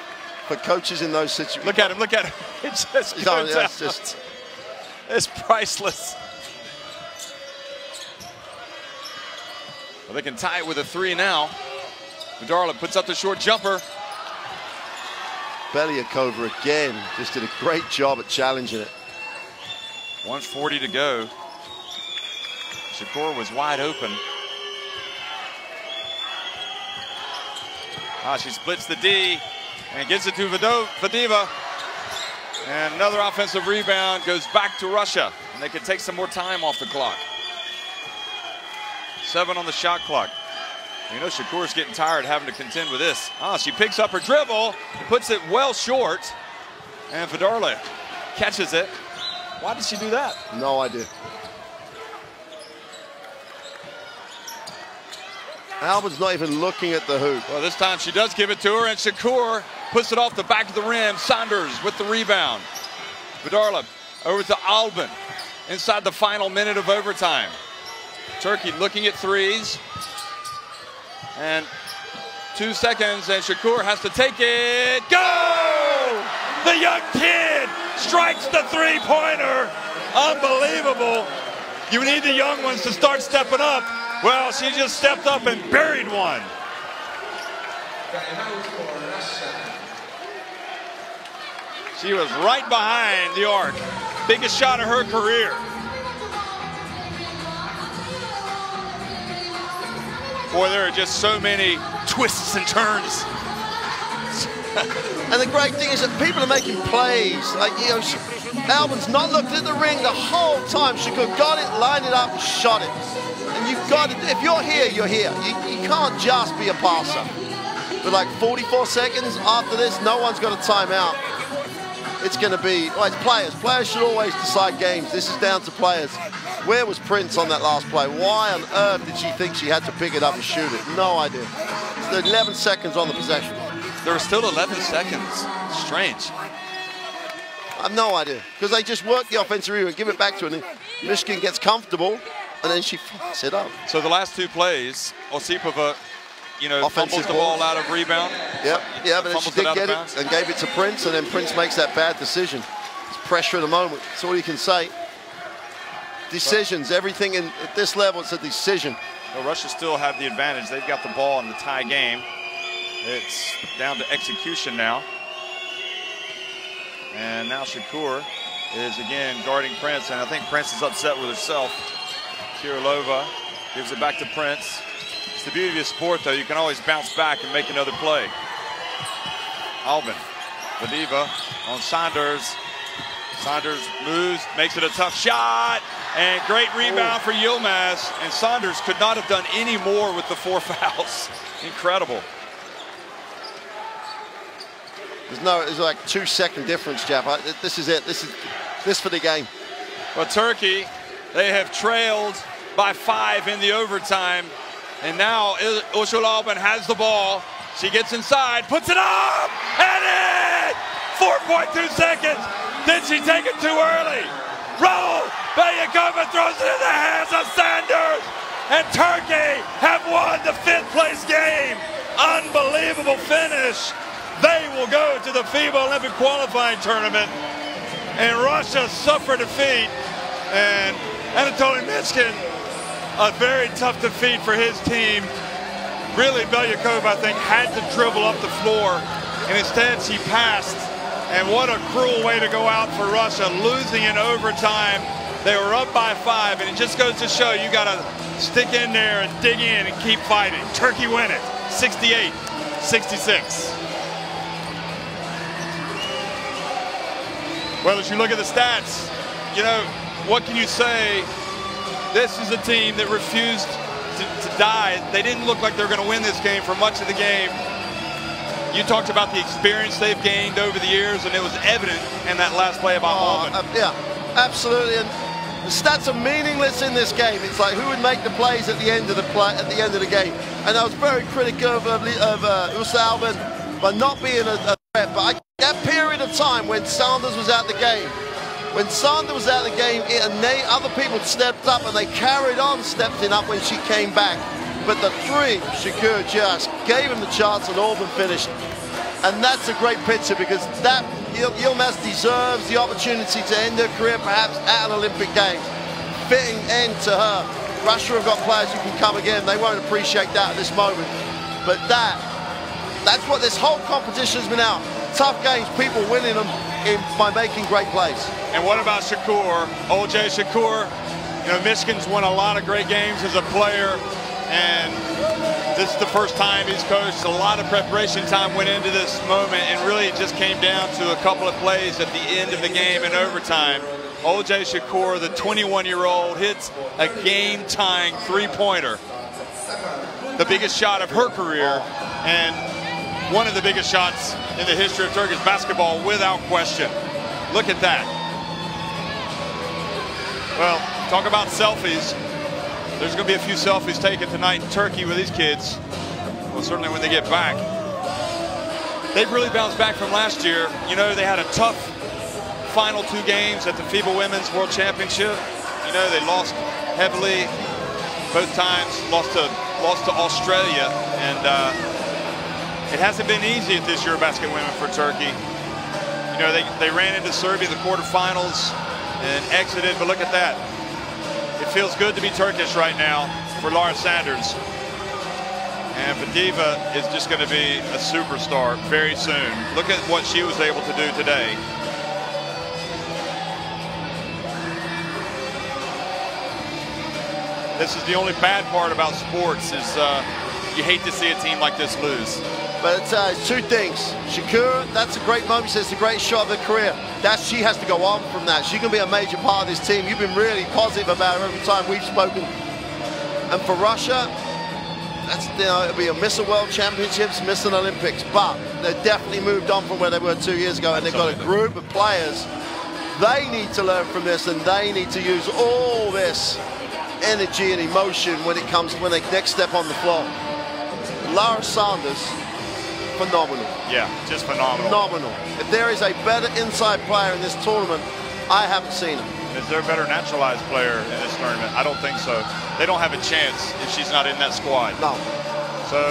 for coaches in those situations.
Look at him, look at him. It just goes out. It's priceless. Well, they can tie it with a 3 now. Vidarla puts up the short jumper.
Belyakova again just did a great job at challenging it.
1:40 to go. Shakur was wide open. She splits the D and gives it to Vadiva. And another offensive rebound goes back to Russia. And they can take some more time off the clock. 7 on the shot clock. You know Shakur's getting tired having to contend with this. She picks up her dribble, puts it well short, and Vidarla catches it. Why did she do that?
No idea. Albin's not even looking at the hoop.
Well, this time she does give it to her, and Shakur puts it off the back of the rim. Saunders with the rebound. Vidarla over to Albin inside the final minute of overtime. Turkey looking at threes. And 2 seconds, and Shakur has to take it. Go! The young kid strikes the three-pointer. Unbelievable. You need the young ones to start stepping up. Well, she just stepped up and buried one. She was right behind the arc. Biggest shot of her career. Boy, there are just so many twists and turns.
And the great thing is that people are making plays. Like, you know, Albin's not looking at the ring the whole time. Shakur got it, lined it up, shot it. And you've got to, if you're here, you're here. You can't just be a passer. With like 44 seconds after this, no one's got a timeout. It's going to be, well, it's players. Players should always decide games. This is down to players. Where was Prince on that last play? Why on earth did she think she had to pick it up and shoot it? No idea. It's 11 seconds on the possession.
There were still 11 seconds. Strange.
I have no idea. Because they just work the offensive rebound, give it back to her, and then Mishkin gets comfortable, and then she fucks it up.
So the last 2 plays, Osipova, you know, fumbles the ball out of rebound.
Yeah, but then she did get it and gave it to Prince, and then Prince makes that bad decision. It's pressure at the moment. That's all you can say. Decisions, everything at this level, it's a decision.
Well, Russia still have the advantage. They've got the ball in the tie game. It's down to execution now. And now Shakur is again guarding Prince, and I think Prince is upset with herself. Kirilova gives it back to Prince. It's the beauty of the sport, though. You can always bounce back and make another play. Albin, Vadiva on Saunders. Saunders moves, makes it a tough shot, and great rebound for Yilmaz. And Saunders could not have done any more with the 4 fouls. Incredible.
There's like 2-second difference, Jeff. This is it. This for the game.
Well, Turkey, they have trailed by 5 in the overtime. And now Uçulalban has the ball. She gets inside, puts it up, and in! 4.2 seconds. Did she take it too early? Raul Belyakova throws it in the hands of Sanders. And Turkey have won the 5th place game. Unbelievable finish. They will go to the FIBA Olympic qualifying tournament. And Russia suffered defeat. And Anatoly Mishkin, a very tough defeat for his team. Really, Belyakova, I think, had to dribble up the floor. And instead, she passed. And what a cruel way to go out for Russia, losing in overtime. They were up by 5, and it just goes to show you got to stick in there and dig in and keep fighting. Turkey win it, 68-66. Well, as you look at the stats, you know, what can you say? This is a team that refused to die. They didn't look like they were going to win this game for much of the game. You talked about the experience they've gained over the years, and it was evident in that last play about Malman.
Yeah, absolutely. And the stats are meaningless in this game. It's like who would make the plays at the end of the game. And I was very critical of Uçulalban by not being a threat. But that period of time when Sanders was out the game, other people stepped up and they carried on stepping up when she came back. But the 3, Shakur just gave him the chance and Auburn finished. And that's a great picture because that Yilmaz deserves the opportunity to end her career perhaps at an Olympic Games. Fitting end to her. Russia have got players who can come again. They won't appreciate that at this moment. But that's what this whole competition has been out. Tough games, people winning them by making great plays.
And what about Shakur? O.J. Shakur, you know, Michigan's won a lot of great games as a player. And this is the first time he's coached. A lot of preparation time went into this moment, and really it just came down to a couple of plays at the end of the game in overtime. O.J. Shakur, the 21-year-old, hits a game-tying 3-pointer. The biggest shot of her career, and one of the biggest shots in the history of Turkish basketball, without question. Look at that. Well, talk about selfies. There's going to be a few selfies taken tonight in Turkey with these kids. Well, certainly when they get back. They've really bounced back from last year. You know, they had a tough final 2 games at the FIBA Women's World Championship. You know, they lost heavily both times, lost to Australia. And it hasn't been easy at this EuroBasket Women for Turkey. You know, they ran into Serbia in the quarterfinals and exited, but look at that. It feels good to be Turkish right now for Lara Sanders. And Fadiva is just going to be a superstar very soon. Look at what she was able to do today. This is the only bad part about sports is you hate to see a team like this lose.
But it's 2 things. Shakur, that's a great moment. She says it's the greatest shot of her career. She has to go on from that. She's going to be a major part of this team. You've been really positive about her every time we've spoken. And for Russia, that's, you know, it'll be a miss of World Championships, miss an Olympics. But they've definitely moved on from where they were 2 years ago. And they've got a group of players. They need to learn from this, and they need to use all this energy and emotion when they next step on the floor. Lara Sanders, phenomenal.
Yeah, just phenomenal.
Phenomenal. If there is a better inside player in this tournament, I haven't seen him.
Is there a better naturalized player in this tournament? I don't think so. They don't have a chance if she's not in that squad.
No.
So,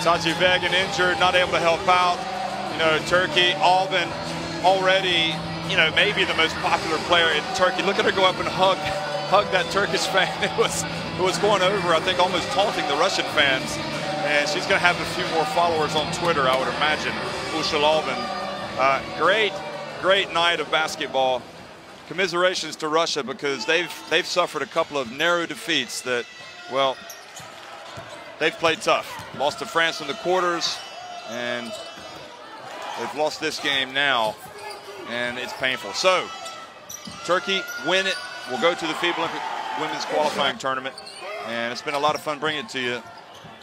Saci Vegan injured, not able to help out. You know, Turkey, Alban, already, you know, maybe the most popular player in Turkey. Look at her go up and hug that Turkish fan. It was going over, I think, almost taunting the Russian fans. And she's going to have a few more followers on Twitter, I would imagine. Uçulalban. Great night of basketball. Commiserations to Russia because they've suffered a couple of narrow defeats that, well, they've played tough. Lost to France in the quarters, and they've lost this game now, and it's painful. So, Turkey win it. We'll go to the FIBA Olympic Women's Qualifying Tournament, and it's been a lot of fun bringing it to you.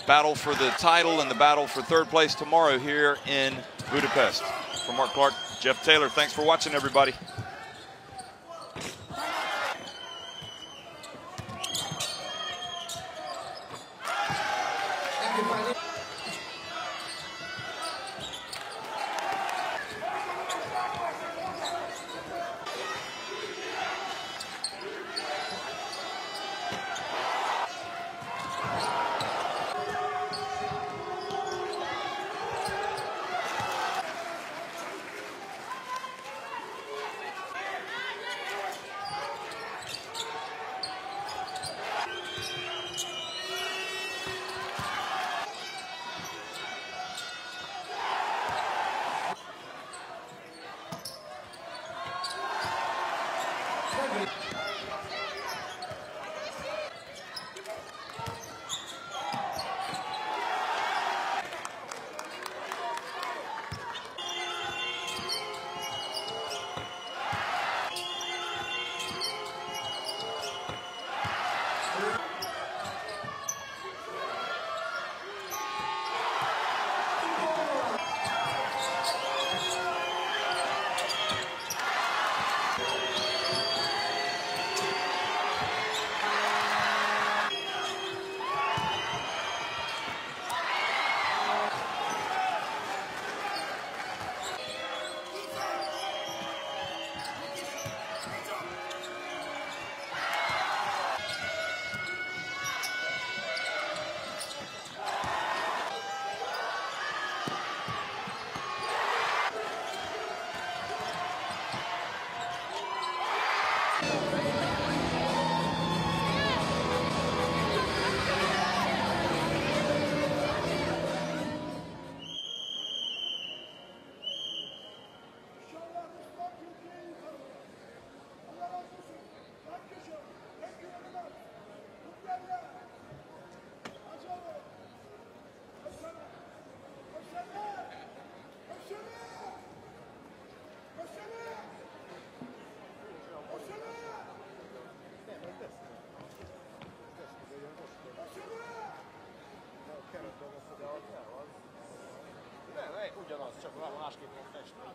Battle for the title and the battle for 3rd place tomorrow here in Budapest. For Mark Clark, Jeff Taylor, thanks for watching, everybody.
Ugyanaz, csak másképp van festve.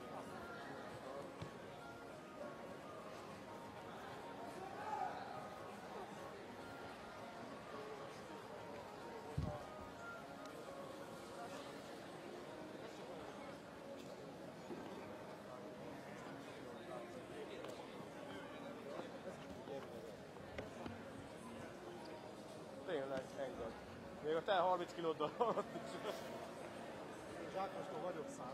Tényleg, engem. Még a te 30 kilóddal alatt is. Zsákostól vagyok 100.